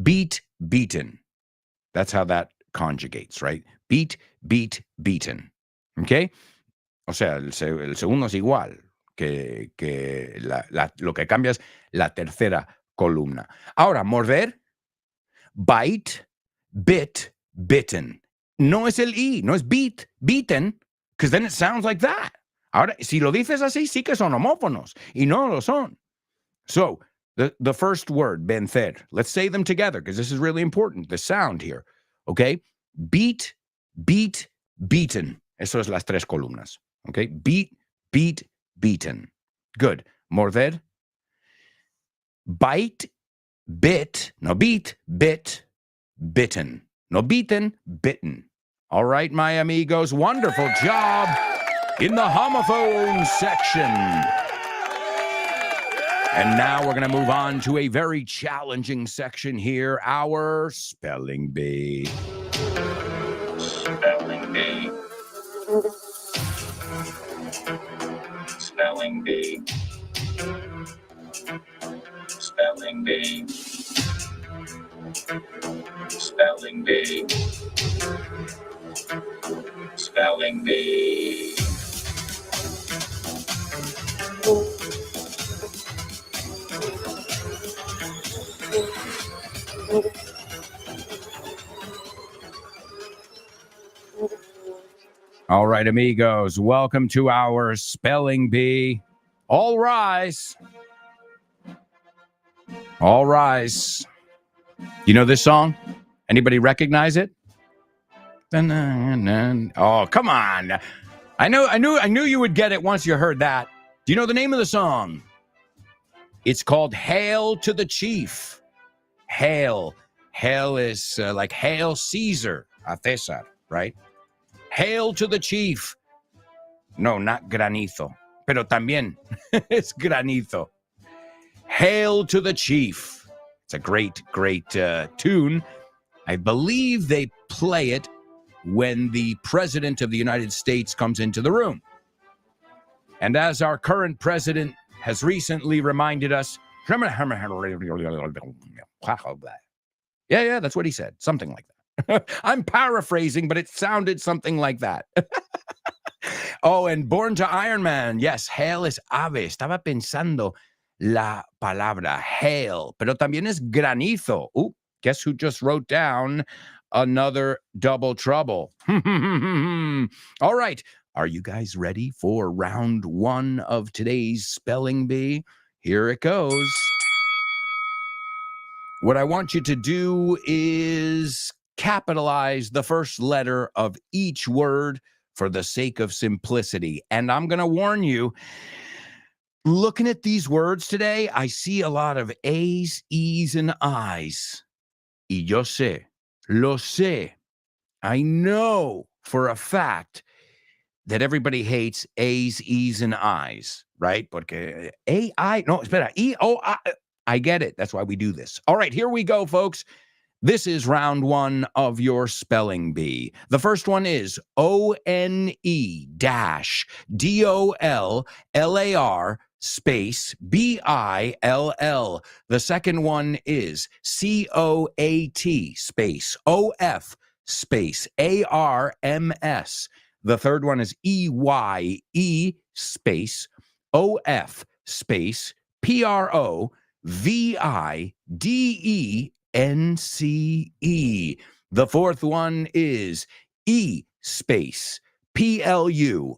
beaten. That's how that conjugates, right? Beat, beaten. Okay? O sea, el segundo es igual que lo que cambia es la tercera columna. Ahora, morder, bite, bit, bitten. No es el I, no es beat, beaten, because then it sounds like that. Ahora, si lo dices así, sí que son homófonos, y no lo son. So, The first word, vencer. Let's say them together because this is really important. The sound here. Okay? Beat, beat, beaten. Eso es las tres columnas. Okay? Beat, beat, beaten. Good. Morder. Bite, bit. No, beat, bit, bitten. No, beaten, bitten. All right, my amigos. Wonderful job in the homophone section. And now we're going to move on to a very challenging section here, our spelling bee. Spelling bee. Spelling bee. Spelling bee. Spelling bee. Spelling bee. All right, amigos, welcome to our spelling bee. All rise. All rise. You know this song? Anybody recognize it? Oh, come on. I knew you would get it once you heard that. Do you know the name of the song? It's called Hail to the Chief. Hail. Hail is like Hail Caesar, a César, right? Hail to the chief. No, not granizo. Pero también es granizo. Hail to the chief. It's a great, great tune. I believe they play it when the president of the United States comes into the room. And as our current president has recently reminded us, yeah, that's what he said. Something like that. I'm paraphrasing, but it sounded something like that. Oh, and Born to Iron Man. Yes, hail es ave. Estaba pensando la palabra hail, pero también es granizo. Ooh, guess who just wrote down another double trouble? All right. Are you guys ready for round one of today's spelling bee? Here it goes. What I want you to do is capitalize the first letter of each word for the sake of simplicity. And I'm going to warn you, looking at these words today, I see a lot of A's, E's, and I's. Y yo sé, lo sé. I know for a fact that everybody hates A's, E's, and I's, right? Porque A, I, no, espera, E, O, I get it. That's why we do this. All right, here we go, folks. This is round one of your spelling bee. The first one is ONE-DOLLAR space BILL. The second one is COAT space OF space ARMS. The third one is EYE space OF space PROVIDENCE. The fourth one is E space PLURIBUS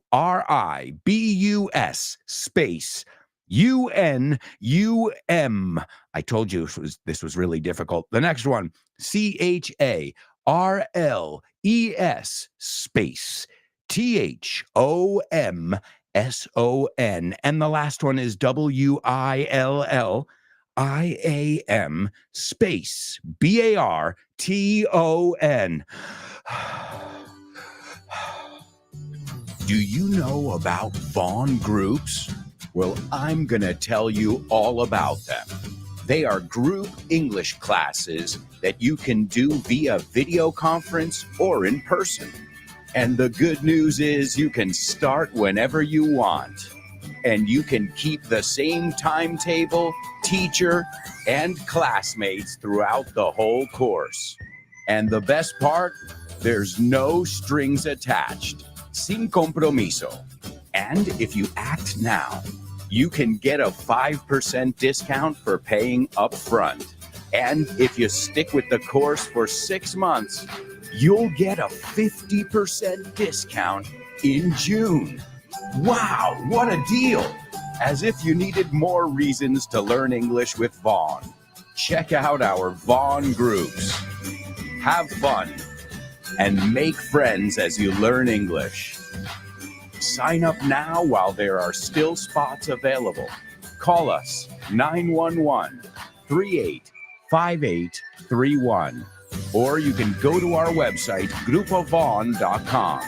space UNUM. I told you this was really difficult. The next one, CHARLES space THOMSON. And the last one is WILLIAM space BARTON. Do you know about Vaughn groups? Well, I'm going to tell you all about them. They are group English classes that you can do via video conference or in person. And the good news is you can start whenever you want. And you can keep the same timetable, teacher, and classmates throughout the whole course. And the best part, there's no strings attached. Sin compromiso. And if you act now, you can get a 5% discount for paying up front. And if you stick with the course for 6 months, you'll get a 50% discount in June. Wow, what a deal! As if you needed more reasons to learn English with Vaughn. Check out our Vaughn groups. Have fun and make friends as you learn English. Sign up now while there are still spots available. Call us 911-385831, or you can go to our website, grupovon.com.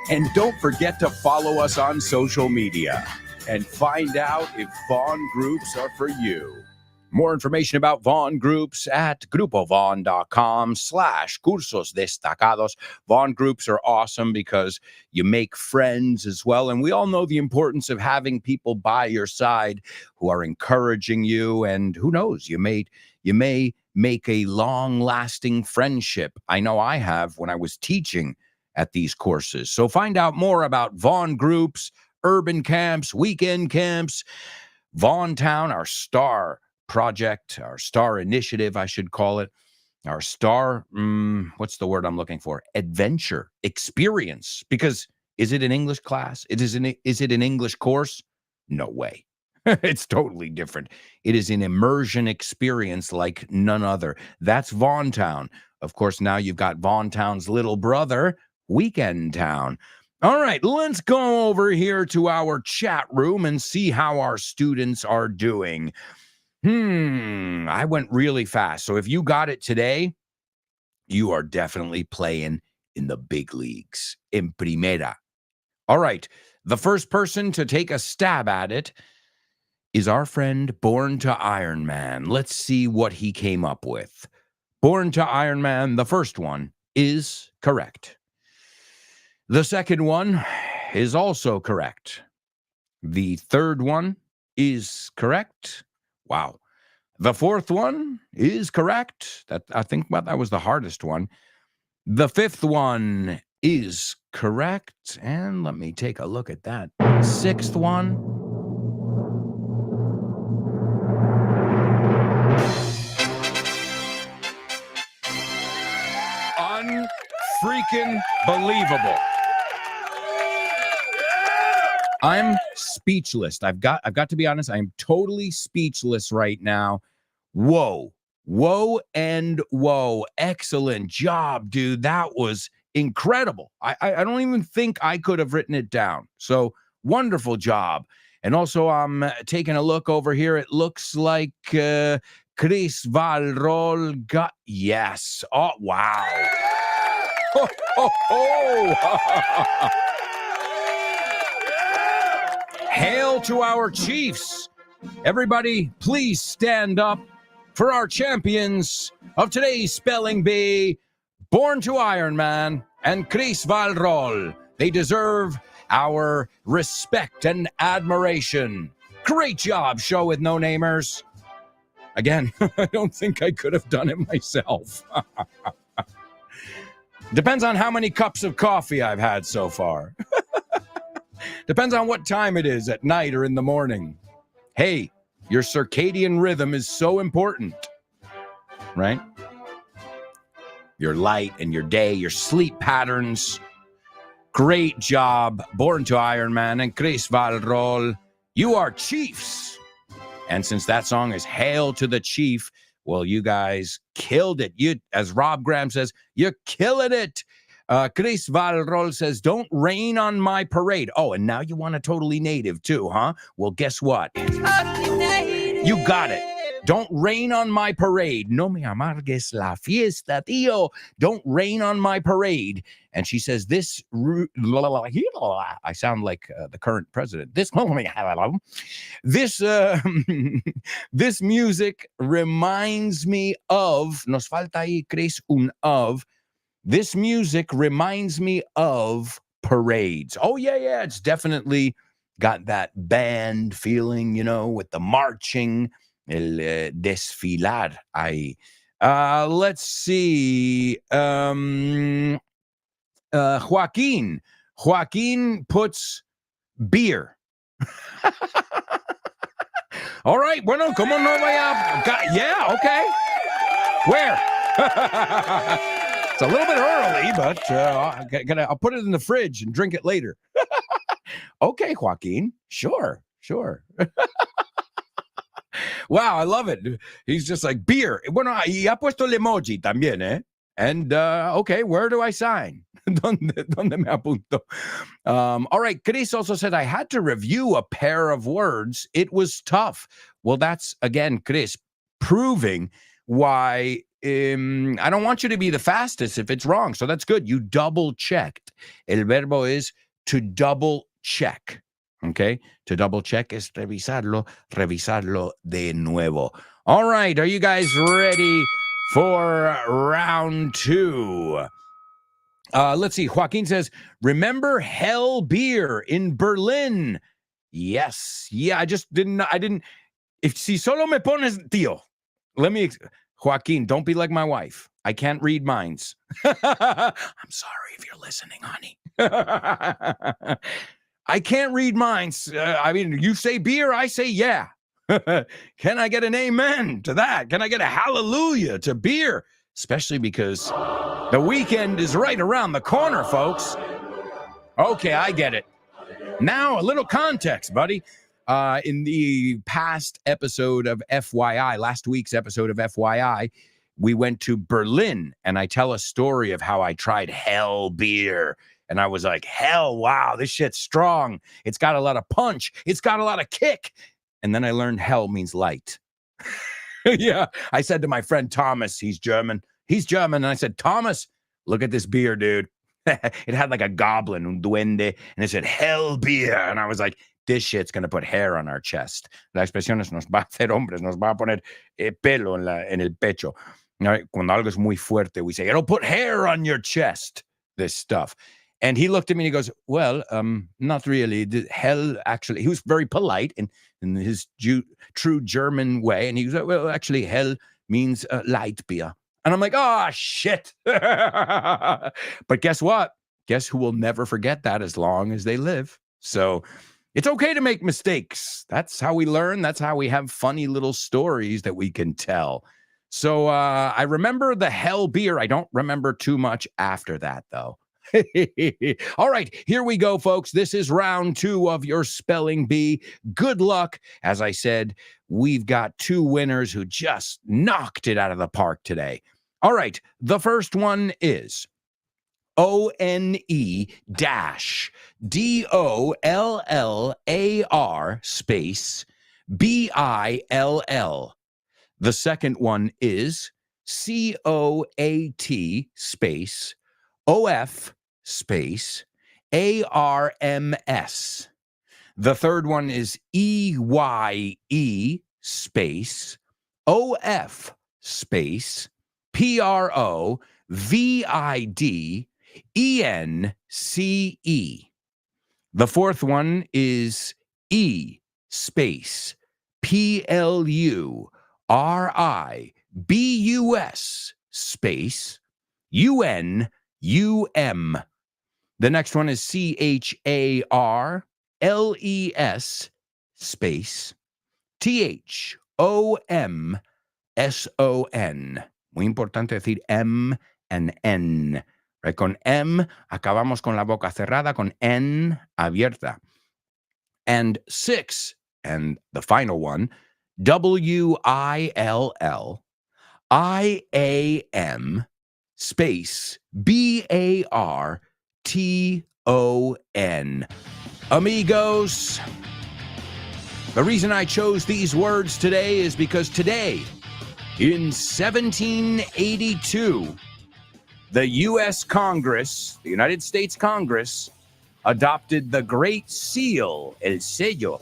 And don't forget to follow us on social media and find out if Vaughn groups are for you. More information about Vaughn groups at grupovon.com/cursos destacados. Vaughn groups are awesome because you make friends as well. And we all know the importance of having people by your side who are encouraging you. And who knows, you may make a long-lasting friendship. I know I have when I was teaching at these courses. So find out more about Vaughn groups, urban camps, weekend camps, Vaughn Town, our star project, our star initiative, I should call it, our star, what's the word I'm looking for? Adventure, experience. Because is it an English class? Is it an English course? No way. It's totally different. It is an immersion experience like none other. That's Vaughn Town. Of course, now you've got Vaughn Town's little brother, Weekend Town. All right, let's go over here to our chat room and see how our students are doing. I went really fast. So if you got it today, you are definitely playing in the big leagues, in Primera. All right, the first person to take a stab at it is our friend Born to Iron Man. Let's see what he came up with. Born to Iron Man, the first one, is correct. The second one is also correct. The third one is correct. Wow. The fourth one is correct. I think that was the hardest one. The fifth one is correct. And let me take a look at that. Sixth one. Unfreaking believable. I'm speechless. I've got to be honest. I'm totally speechless right now. Whoa, and whoa. Excellent job, dude. That was incredible. I don't even think I could have written it down. So wonderful job. And also, I'm taking a look over here. It looks like Chris Valrol got, yes. Oh, wow. Ho, ho, ho. Hail to our Chiefs. Everybody, please stand up for our champions of today's spelling bee, Born to Iron Man and Chris Valrol. They deserve our respect and admiration. Great job, show with no namers. Again, I don't think I could have done it myself. Depends on how many cups of coffee I've had so far. Depends on what time it is, at night or in the morning. Hey, your circadian rhythm is so important, right? Your light and your day, your sleep patterns. Great job, Born to Iron Man and Chris Valrol. You are Chiefs. And since that song is Hail to the Chief, well, you guys killed it. You, as Rob Graham says, you're killing it. Chris Valrol says, don't rain on my parade. Oh, and now you want a totally native too, huh? Well, guess what? You got it. Don't rain on my parade. No me amargues la fiesta, tío. Don't rain on my parade. And she says, this, I sound like the current president. This music reminds me of, nos falta ahí, Chris, un of. This music reminds me of parades. Oh, yeah. It's definitely got that band feeling, you know, with the marching, el desfilar ahí. Let's see. Joaquin puts beer. All right. Bueno, como no vaya? Yeah, okay. Where? It's a little bit early, but I'll put it in the fridge and drink it later. Okay, Joaquin. Sure. sure. Wow, I love it. He's just like, beer. Bueno, y ha puesto el emoji también, eh? And, okay, where do I sign? ¿Dónde me apunto? All right, Chris also said, I had to review a pair of words. It was tough. Well, that's, again, Chris, proving why I don't want you to be the fastest if it's wrong. So that's good. You double-checked. El verbo is to double-check. Okay? To double-check es revisarlo de nuevo. All right, are you guys ready for round 2? Let's see. Joaquin says, remember Hell Beer in Berlin? Yes. Yeah, I didn't. If si solo me pones, tío, Joaquin, don't be like my wife. I can't read minds. I'm sorry if you're listening, honey. I can't read minds. I mean, you say beer, I say yeah. Can I get an amen to that? Can I get a hallelujah to beer? Especially because the weekend is right around the corner, folks. Okay, I get it. Now, a little context, buddy. In the past episode of FYI, last week's episode of FYI, we went to Berlin, and I tell a story of how I tried Hell Beer. And I was like, hell, wow, this shit's strong. It's got a lot of punch. It's got a lot of kick. And then I learned hell means light. Yeah, I said to my friend Thomas, he's German. And I said, Thomas, look at this beer, dude. It had like a goblin, un duende, and it said Hell Beer. And I was like, this shit's going to put hair on our chest. La expresión es nos va a hacer hombres, nos va a poner pelo en el pecho. Cuando algo es muy fuerte, we say, it'll put hair on your chest, this stuff. And he looked at me and he goes, well, not really. Hell, actually, he was very polite in his true German way. And he goes, well, actually, hell means light beer. And I'm like, oh, shit. But guess what? Guess who will never forget that as long as they live? So it's okay to make mistakes. That's how we learn. That's how we have funny little stories that we can tell. So I remember the Hell Beer. I don't remember too much after that, though. All right, here we go, folks. This is round 2 of your spelling bee. Good luck. As I said, we've got 2 winners who just knocked it out of the park today. All right, the first one is ONE-DOLLAR space BILL. The second one is COAT space OF space ARMS. The third one is EYE space OF space PROVIDENCE. The fourth one is E space PLURIBUS space UNUM. The next one is CHARLES space THOMSON. Muy importante decir M and N. Right? Con M acabamos con la boca cerrada, con N abierta. And 6, and the final one, WILLIAM space BARTON. Amigos, the reason I chose these words today is because today, in 1782, the U.S. Congress, the United States Congress, adopted the Great Seal, el sello,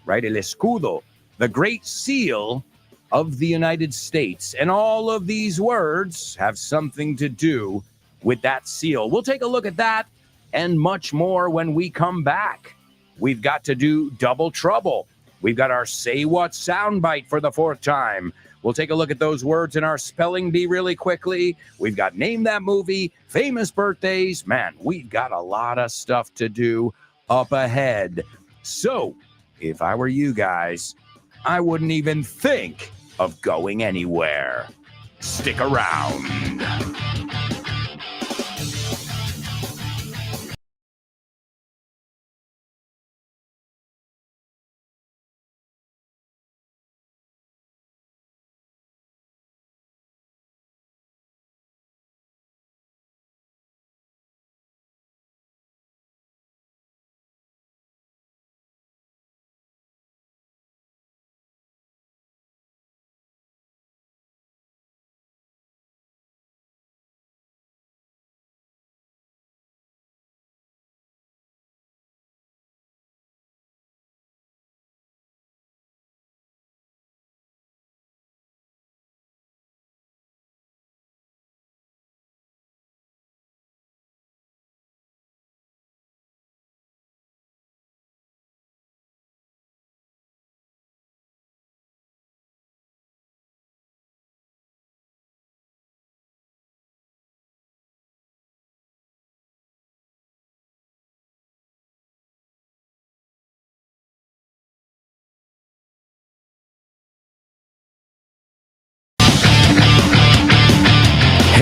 right, el escudo, the Great Seal of the United States. And all of these words have something to do with that seal. We'll take a look at that and much more when we come back. We've got to do double trouble. We've got our Say What soundbite for the 4th time. We'll take a look at those words in our spelling bee really quickly. We've got Name That Movie, famous birthdays. Man, we've got a lot of stuff to do up ahead. So, if I were you guys, I wouldn't even think of going anywhere. Stick around.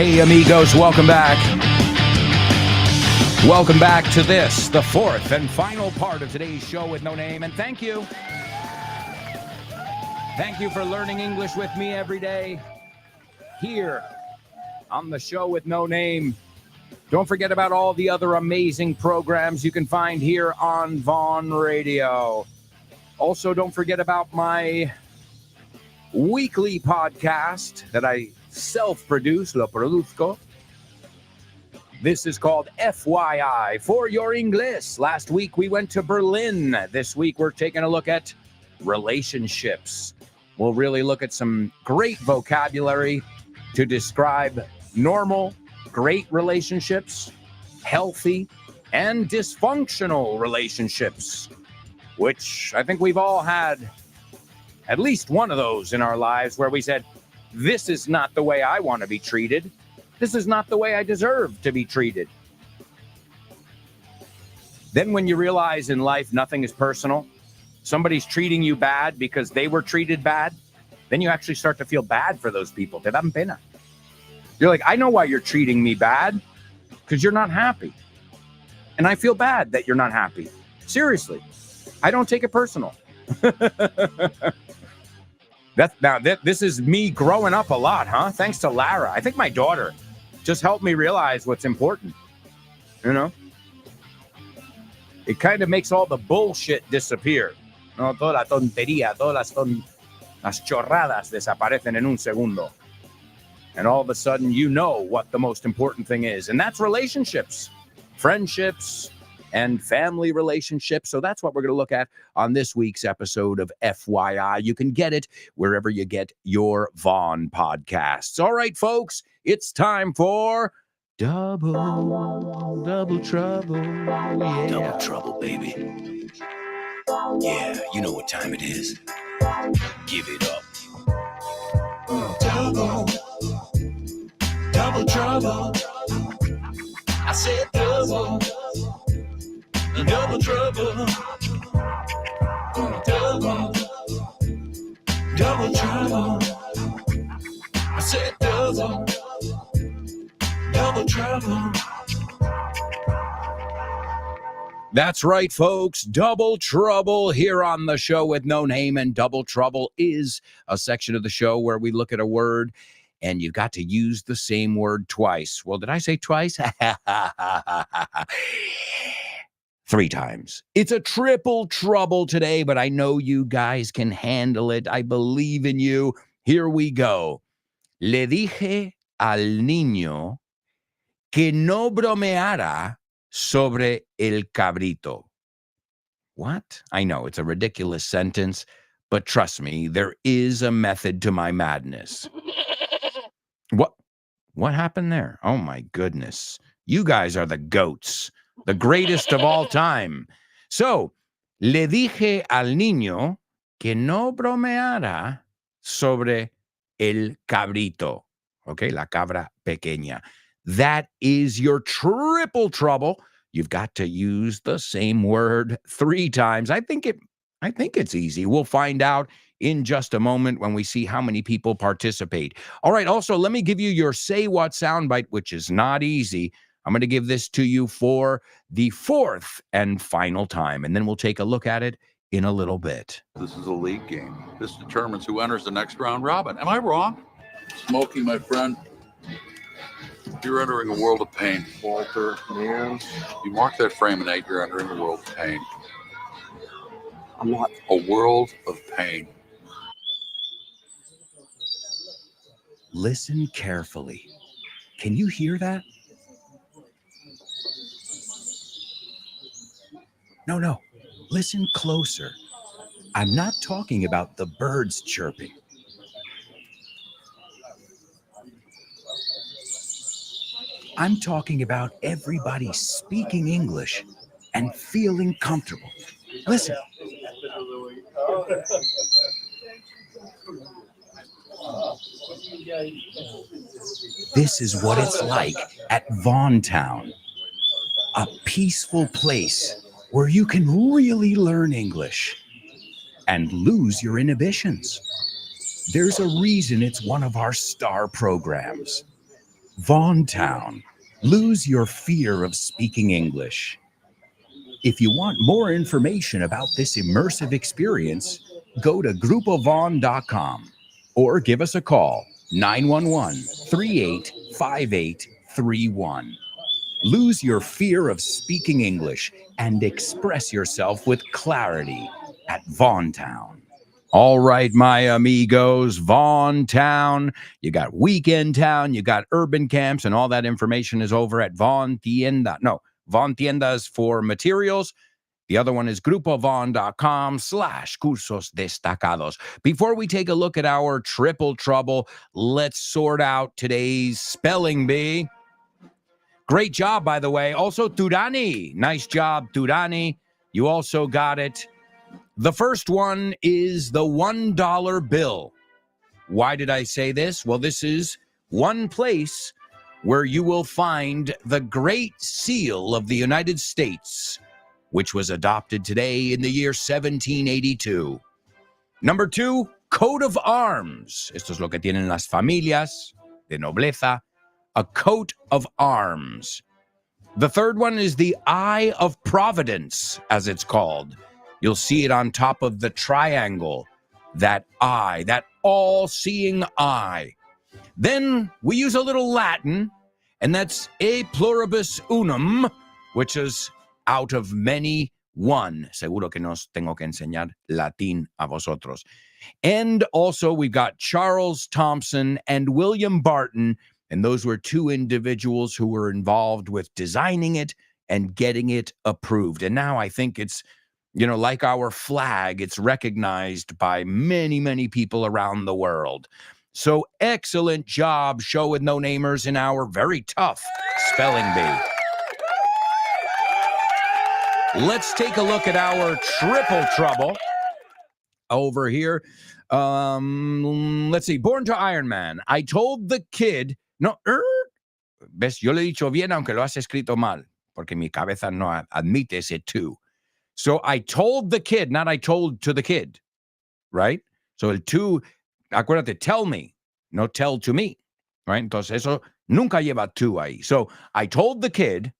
Hey, amigos, welcome back. Welcome back to this, the fourth and final part of today's show with no name. And thank you. Thank you for learning English with me every day here on the show with no name. Don't forget about all the other amazing programs you can find here on Vaughn Radio. Also, don't forget about my weekly podcast that I self-produce, lo produzco. This is called FYI, For Your English. Last week we went to Berlin. This week we're taking a look at relationships. We'll really look at some great vocabulary to describe normal, great relationships, healthy, and dysfunctional relationships, which I think we've all had at least one of those in our lives where we said, this is not the way I want to be treated. This is not the way I deserve to be treated. Then when you realize in life nothing is personal, somebody's treating you bad because they were treated bad, then you actually start to feel bad for those people. Te dan pena. You're like, I know why you're treating me bad, because you're not happy. And I feel bad that you're not happy. Seriously. I don't take it personal. This is me growing up a lot, huh? Thanks to Lara. I think my daughter just helped me realize what's important. You know? It kind of makes all the bullshit disappear. No, toda la tontería, todas las chorradas desaparecen en un segundo. And all of a sudden, you know what the most important thing is. And that's relationships, friendships, and family relationships. So that's what we're going to look at on this week's episode of FYI. You can get it wherever you get your Vaughn podcasts. All right, folks, it's time for Double Trouble. Yeah. Double trouble, baby. Yeah, you know what time it is. Give it up. Double trouble. I said double trouble. Double trouble. I said double trouble. That's right, folks. Double Trouble here on the show with no name. And Double Trouble is a section of the show where we look at a word and you've got to use the same word twice. Well, did I say twice? 3 times. It's a triple trouble today, but I know you guys can handle it. I believe in you. Here we go. Le dije al niño que no bromeara sobre el cabrito. What? I know it's a ridiculous sentence, but trust me, there is a method to my madness. What happened there? Oh my goodness. You guys are the goats, the greatest of all time. So, le dije al niño que no bromeara sobre el cabrito. Okay, la cabra pequeña. That is your triple trouble. You've got to use the same word 3 times. I think it's easy. We'll find out in just a moment when we see how many people participate. All right, also, let me give you your Say What soundbite, which is not easy. I'm going to give this to you for the 4th and final time, and then we'll take a look at it in a little bit. This is a league game. This determines who enters the next round robin. Am I wrong? Smokey, my friend, you're entering a world of pain. Walter, man. You mark that frame and 8, you're entering a world of pain. I'm not. A world of pain. Listen carefully. Can you hear that? No. Listen closer. I'm not talking about the birds chirping. I'm talking about everybody speaking English and feeling comfortable. Listen. This is what it's like at Vaughn Town, a peaceful place where you can really learn English and lose your inhibitions. There's a reason it's one of our star programs. Vaughn Town. Lose your fear of speaking English. If you want more information about this immersive experience, go to grupovaughn.com or give us a call, 911-385831. Lose your fear of speaking English and express yourself with clarity at Vaughn Town. All right, my amigos, Vaughn Town. You got Weekend Town, you got Urban Camps, and all that information is over at Vaughn Tienda. No, Vaughn Tienda is for materials. The other one is grupovaughn.com/cursos destacados. Before we take a look at our triple trouble, let's sort out today's spelling bee. Great job, by the way. Also, Turani. Nice job, Turani. You also got it. The first one is the $1 bill. Why did I say this? Well, this is one place where you will find the Great Seal of the United States, which was adopted today in the year 1782. Number two, coat of arms. Esto es lo que tienen las familias de nobleza, a coat of arms. The third one is the Eye of Providence, as it's called. You'll see it on top of the triangle, that eye, that all-seeing eye. Then we use a little Latin, and that's e pluribus unum, which is out of many one. Seguro que nos tengo que enseñar latín a vosotros. And also we've got Charles Thompson and William Barton, and those were two individuals who were involved with designing it and getting it approved. And now I think it's, like our flag, it's recognized by many, many people around the world. So excellent job, Show with No Namers, in our very tough spelling bee. Let's take a look at our triple trouble over here. Let's see. Born to Iron Man. I told the kid, ves, yo le he dicho bien, aunque lo has escrito mal, porque mi cabeza no admite ese tú. So I told the kid, not I told to the kid, right? So el tú, acuérdate, tell me, no tell to me, right? Entonces eso nunca lleva tú ahí. So I told the kid,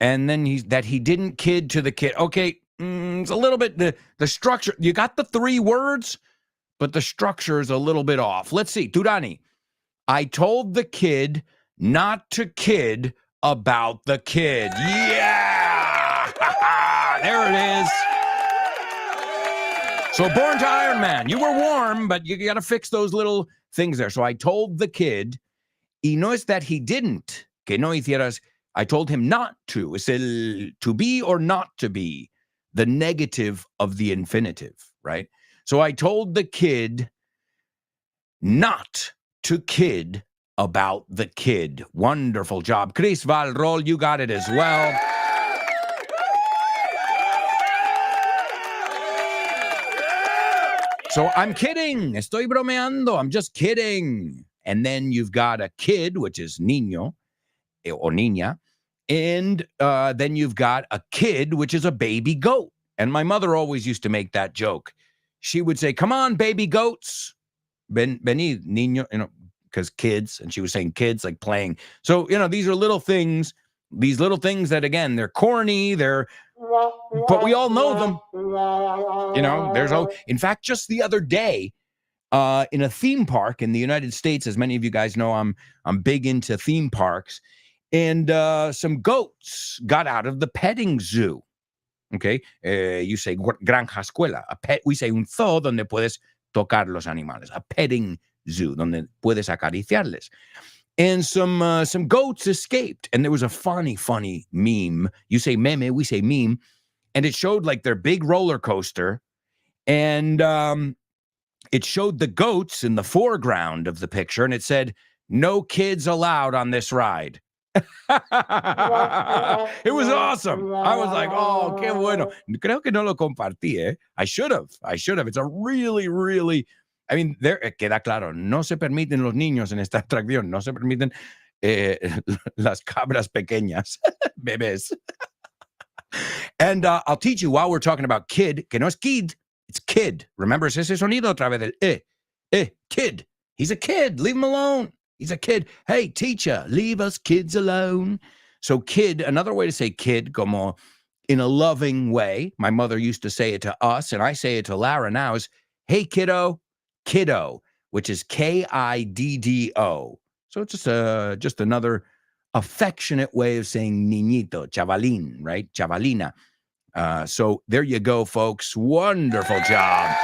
and then that he didn't kid to the kid. Okay, it's a little bit, the structure, you got the three words, but the structure is a little bit off. Let's see, Turani. I told the kid not to kid about the kid. Yeah! There it is. So Born to Iron Man. You were warm, but you got to fix those little things there. So I told the kid, y no es that he didn't, que no hicieras, I told him not to. Es el to be or not to be, the negative of the infinitive, right? So I told the kid not to kid about the kid. Wonderful job. Chris Valrol, you got it as well. So I'm kidding. Estoy bromeando. I'm just kidding. And then you've got a kid, which is niño or niña. And then you've got a kid, which is a baby goat. And my mother always used to make that joke. She would say, come on, baby goats. Vení, niño, because kids. And she was saying kids, like playing. So, these are little things. These little things that, again, they're corny. But we all know them. In fact, just the other day, in a theme park in the United States, as many of you guys know, I'm big into theme parks, and some goats got out of the petting zoo. Okay, you say granja escuela. A pet, we say un zoo donde puedes tocar los animales. A petting zoo donde puedes acariciarles. And some goats escaped, and there was a funny meme. You say meme, we say meme, and it showed like their big roller coaster, and it showed the goats in the foreground of the picture, and it said, "No kids allowed on this ride." It was awesome. I was like, "Oh, qué bueno." Creo que no lo compartí, eh? I should have. It's a really. I mean, there queda claro, no se permiten los niños en esta atracción, no se permiten las cabras pequeñas, bebés. And I'll teach you while we're talking about kid, que no es kid, it's kid. Remember, es ese sonido otra vez del kid. He's a kid, leave him alone. He's a kid. Hey, teacher, leave us kids alone. So kid, another way to say kid, como in a loving way. My mother used to say it to us, and I say it to Lara now is, hey, kiddo, kiddo, which is Kiddo. So it's just another affectionate way of saying niñito, chavalín, right? Chavalina. So there you go, folks. Wonderful job.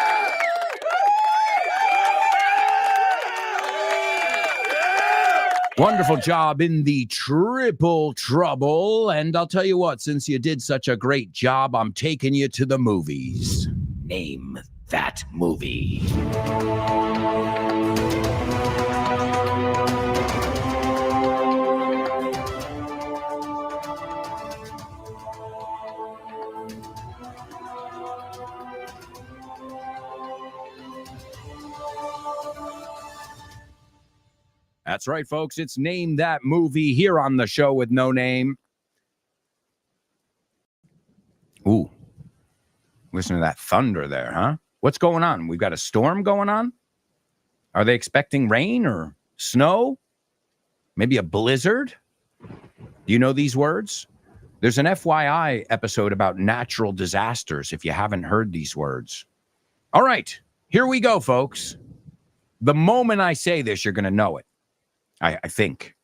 Wonderful job in the triple trouble. And I'll tell you what, since you did such a great job, I'm taking you to the movies. Name that movie. That's right, folks. It's Name That Movie here on the show with no name. Ooh, listen to that thunder there, huh? What's going on? We've got a storm going on? Are they expecting rain or snow? Maybe a blizzard? Do you know these words? There's an FYI episode about natural disasters if you haven't heard these words. All right, here we go, folks. The moment I say this, you're going to know it. I think.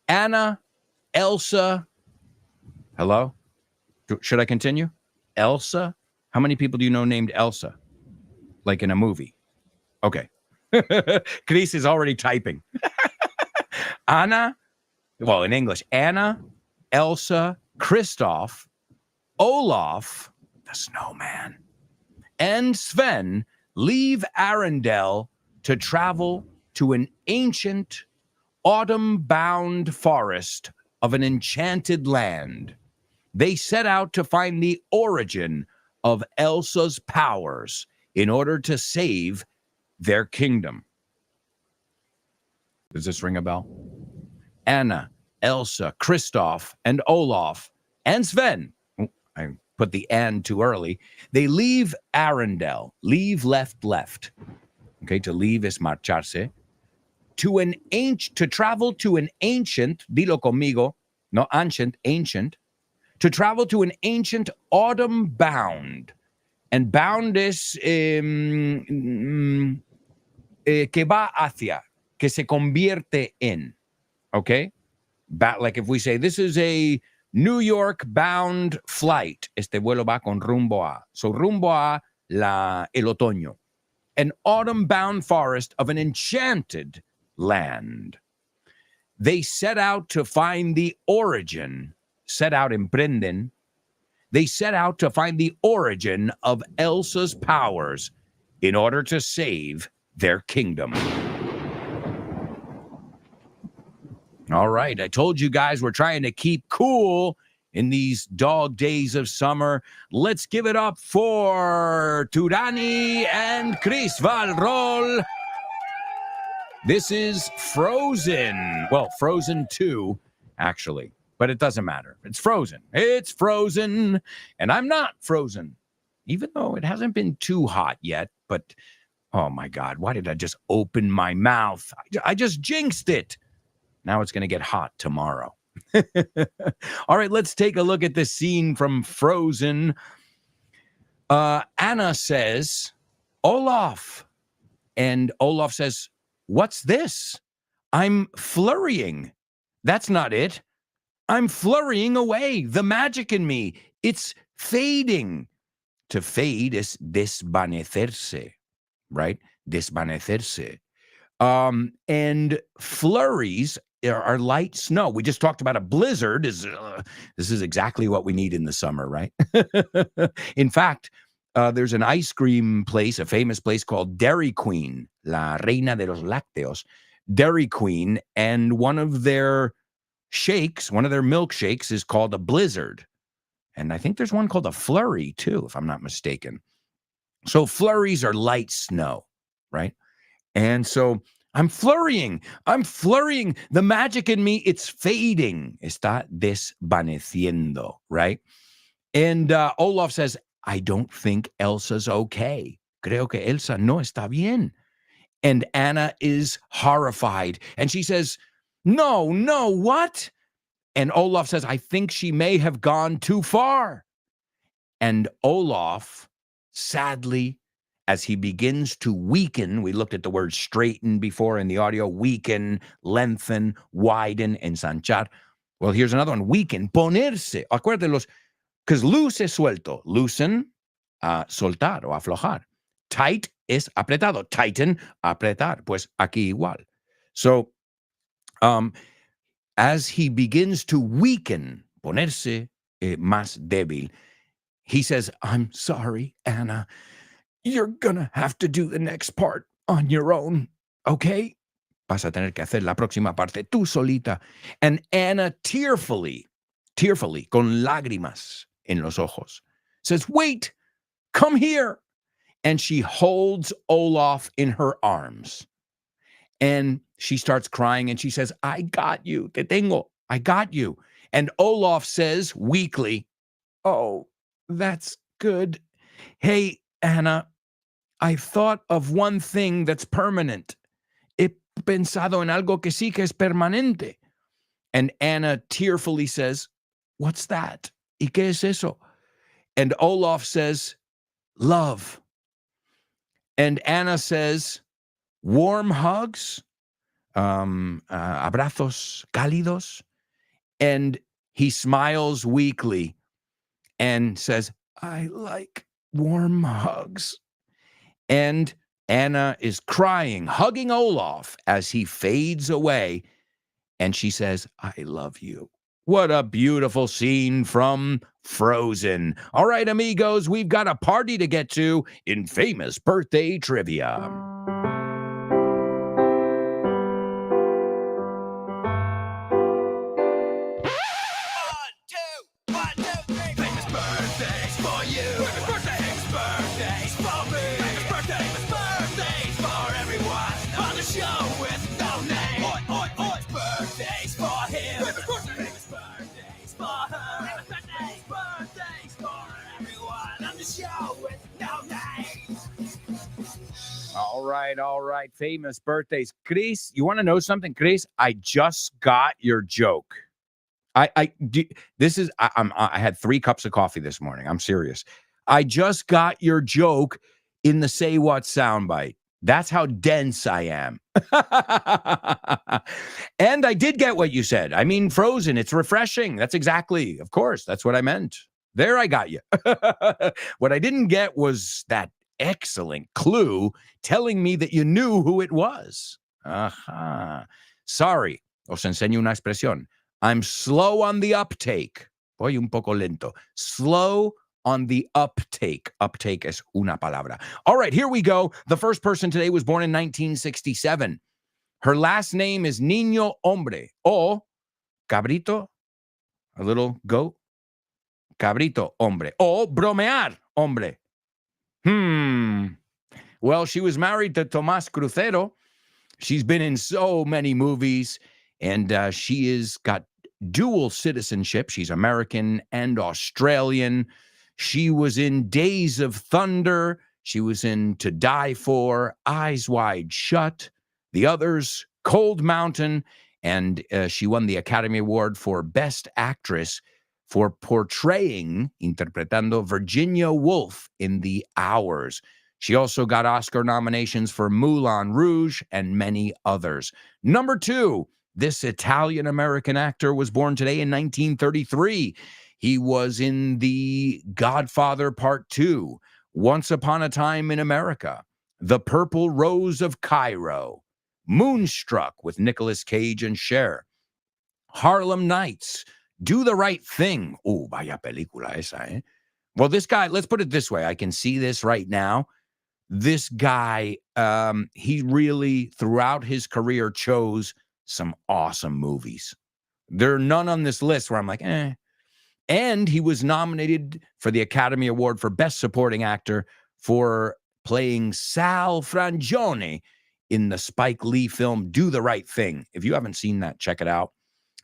Anna, Elsa. Hello? Should I continue? Elsa? How many people do you know named Elsa? Like in a movie? Okay. Chris is already typing. Anna, well, in English, Anna, Elsa, Kristoff, Olaf, the snowman, and Sven leave Arendelle to travel to an ancient, autumn-bound forest of an enchanted land. They set out to find the origin of Elsa's powers in order to save their kingdom. Does this ring a bell? Anna, Elsa, Kristoff, and Olaf, and Sven. Oh, I put the "and" too early. They leave Arendelle. Leave, left. Okay, to leave is marcharse. To travel to an ancient, dilo conmigo, no ancient, to travel to an ancient autumn-bound. And bound is que va hacia, que se convierte en. Okay? Like if we say, this is a New York-bound flight, este vuelo va con rumbo a. So rumbo a el otoño. An autumn-bound forest of an enchanted land. They set out to find the origin, emprenden. They set out to find the origin of Elsa's powers in order to save their kingdom. All right, I told you guys we're trying to keep cool in these dog days of summer. Let's give it up for Turani and Chris Valrol. This is Frozen. Well, Frozen 2, actually. But it doesn't matter. It's Frozen. It's Frozen. And I'm not frozen. Even though it hasn't been too hot yet. But, oh my God, why did I just open my mouth? I just jinxed it. Now it's going to get hot tomorrow. All right, let's take a look at this scene from Frozen. Anna says, Olaf. And Olaf says, what's this? I'm flurrying. That's not it. I'm flurrying away. The magic in me. It's fading. To fade is desvanecerse, right? Desvanecerse. And flurries are light snow. We just talked about a blizzard. This is exactly what we need in the summer, right? In fact, there's an ice cream place, a famous place called Dairy Queen, La Reina de los Lácteos, Dairy Queen, and one of their milkshakes is called a blizzard. And I think there's one called a flurry too, if I'm not mistaken. So flurries are light snow, right? And so I'm flurrying. The magic in me, it's fading. Está desvaneciendo, right? And Olaf says, I don't think Elsa's okay. Creo que Elsa no está bien. And Anna is horrified. And she says, no, what? And Olaf says, I think she may have gone too far. And Olaf, sadly, as he begins to weaken, we looked at the word straighten before in the audio, weaken, lengthen, widen, ensanchar. Well, here's another one, weaken, ponerse. Acuérdense, because loose es suelto, loosen, soltar o aflojar. Tight es apretado, tighten, apretar. Pues aquí igual. So, as he begins to weaken, ponerse más débil, he says, I'm sorry, Anna. You're gonna have to do the next part on your own, okay? Vas a tener que hacer la próxima parte tú solita. And Anna tearfully, con lágrimas en los ojos, says, wait, come here. And she holds Olaf in her arms. And she starts crying and she says, I got you, te tengo, I got you. And Olaf says weakly, oh, that's good. Hey, Anna, I thought of one thing that's permanent. He pensado en algo que sí que es permanente. And Anna tearfully says, what's that? ¿Y qué es eso? And Olaf says, love. And Anna says, warm hugs, abrazos cálidos. And he smiles weakly and says, I like warm hugs. And Anna is crying, hugging Olaf as he fades away. And she says, I love you. What a beautiful scene from Frozen. All right, amigos, we've got a party to get to in famous birthday trivia. All right. Famous birthdays. Chris, you want to know something? Chris, I just got your joke. I had 3 cups of coffee this morning. I'm serious. I just got your joke in the Say What soundbite. That's how dense I am. And I did get what you said. I mean, Frozen, it's refreshing. That's exactly, of course, that's what I meant. There I got you. What I didn't get was that excellent clue telling me that you knew who it was. Sorry, os enseño una expresión. I'm slow on the uptake. Voy un poco lento. Slow on the uptake. Uptake es una palabra. All right, here we go. The first person today was born in 1967. Her last name is Niño Hombre o Cabrito, a little goat. Cabrito Hombre o bromear hombre. Well, she was married to Tomás Crucero. She's been in so many movies, and she is got dual citizenship. She's American and Australian. She was in Days of Thunder. She was in To Die For, Eyes Wide Shut, the others, Cold Mountain, and she won the Academy Award for Best Actress for portraying, interpretando Virginia Woolf in The Hours. She also got Oscar nominations for Moulin Rouge and many others. Number 2, this Italian-American actor was born today in 1933. He was in The Godfather Part 2, Once Upon a Time in America, The Purple Rose of Cairo, Moonstruck with Nicolas Cage and Cher, Harlem Nights, Do the Right Thing. Oh, vaya película esa, eh? Well, this guy, let's put it this way. I can see this right now. This guy, he really, throughout his career, chose some awesome movies. There are none on this list where I'm like, eh. And he was nominated for the Academy Award for Best Supporting Actor for playing Sal Frangione in the Spike Lee film Do the Right Thing. If you haven't seen that, check it out.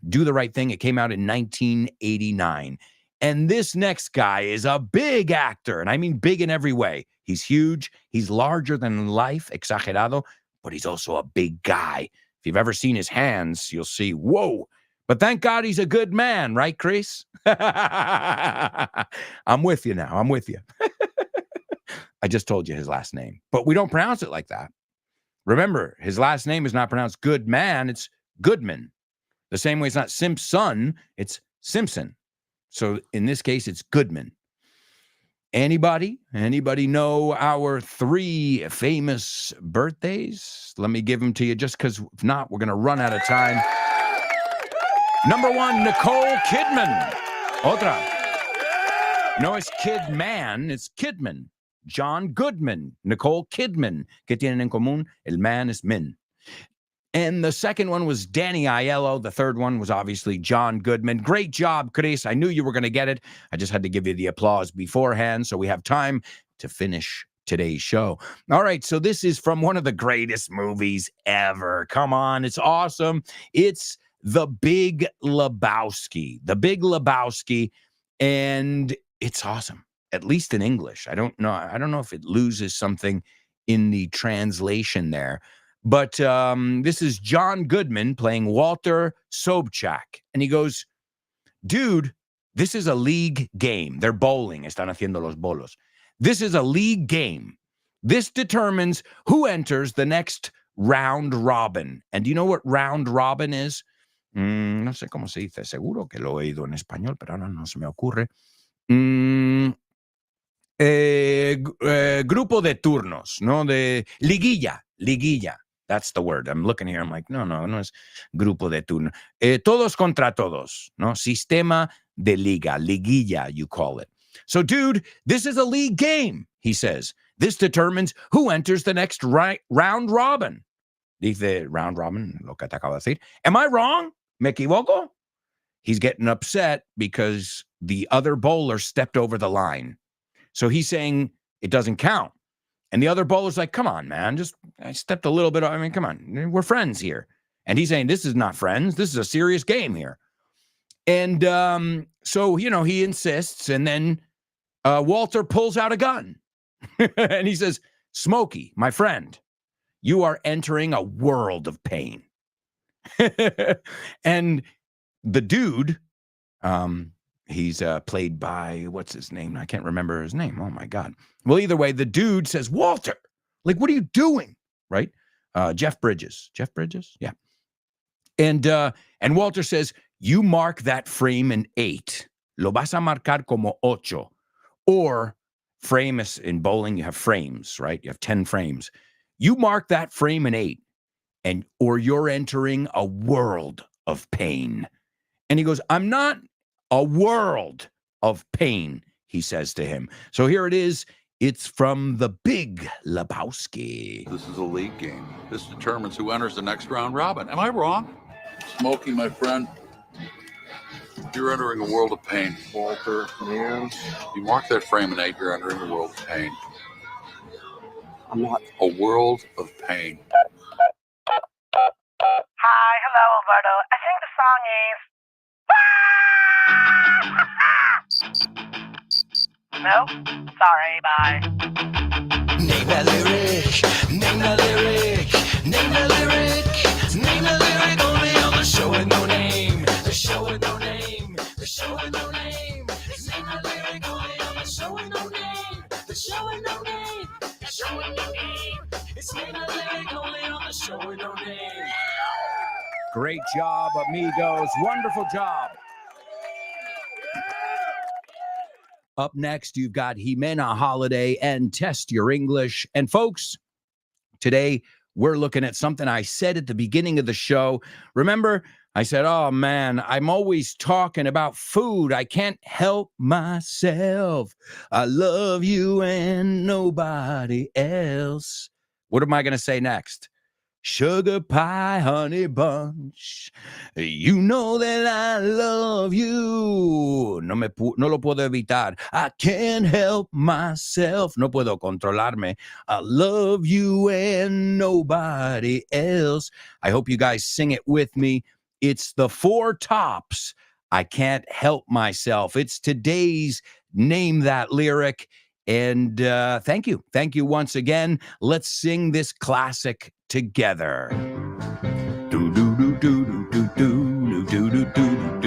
Do the Right Thing. It came out in 1989. And this next guy is a big actor, and I mean big in every way. He's huge. He's larger than life, exagerado, but he's also a big guy. If you've ever seen his hands, you'll see, whoa. But thank God he's a good man, right, Chris? I'm with you now. I'm with you. I just told you his last name, but we don't pronounce it like that. Remember, his last name is not pronounced good man, it's Goodman. The same way it's not Simpson, it's Simpson. So in this case, it's Goodman. Anybody know our 3 famous birthdays? Let me give them to you just because if not, we're going to run out of time. Number 1, Nicole Kidman. Otra. No, it's Kidman, it's Kidman. John Goodman, Nicole Kidman. ¿Qué tienen en común? El man is Min. And the second one was Danny Aiello. The third one was obviously John Goodman. Great job, Chris. I knew you were going to get it. I just had to give you the applause beforehand so we have time to finish today's show. All right, so this is from one of the greatest movies ever. Come on, it's awesome. It's The Big Lebowski. The Big Lebowski, and it's awesome. At least in English. I don't know if it loses something in the translation there. But this is John Goodman playing Walter Sobchak. And he goes, dude, this is a league game. They're bowling. Están haciendo los bolos. This is a league game. This determines who enters the next round robin. And do you know what round robin is? No sé cómo se dice. Seguro que lo he oído en español, pero ahora no se me ocurre. Grupo de turnos, ¿no? De liguilla. That's the word. I'm looking here. I'm like, no es grupo de turno. Todos contra todos, ¿no? Sistema de liga, liguilla, you call it. So, dude, this is a league game, he says. This determines who enters the next round robin. Dice round robin, lo que te acabo de decir. Am I wrong? ¿Me equivoco? He's getting upset because the other bowler stepped over the line. So he's saying it doesn't count. And the other bowler's like, come on, man. I stepped a little bit. I mean, come on. We're friends here. And he's saying, this is not friends. This is a serious game here. And so, he insists. And then Walter pulls out a gun. And he says, Smokey, my friend, you are entering a world of pain. And the dude, he's played by, what's his name? I can't remember his name. Oh, my God. Well, either way, the dude says, Walter, like, what are you doing? Right? Jeff Bridges. Jeff Bridges? Yeah. And Walter says, you mark that frame in 8. Lo vas a marcar como 8. Or frame is in bowling, you have frames, right? You have 10 frames. You mark that frame in 8, or you're entering a world of pain. And he goes, I'm not a world of pain, he says to him. So here it is. It's from The Big Lebowski. This is a league game. This determines who enters the next round robin. Am I wrong? Smokey, my friend, you're entering a world of pain. Walter, man. You mark that frame in 8, you're entering a world of pain. I'm not. A world of pain. Hi, hello, Alberto. I think the song is... No? Sorry, bye. Name that lyric, name that lyric, name that lyric, name that lyric only on the show with no name. The show with no name, the show with no name. Name that lyric only on the show with no name. The show with no name, the show with no name. It's name that lyric only on the show with no name. Great job, amigos. Wonderful job. Up next, you've got Jimena Holiday and Test Your English. And folks, today we're looking at something I said at the beginning of the show. Remember, I said, oh man, I'm always talking about food. I can't help myself. I love you and nobody else. What am I going to say next? Sugar pie, honey bunch. You know that I love you. No lo puedo evitar. I can't help myself. No puedo controlarme. I love you and nobody else. I hope you guys sing it with me. It's the Four Tops. I can't help myself. It's today's Name That Lyric. And thank you. Thank you once again. Let's sing this classic together. Do do do do do do do do do do do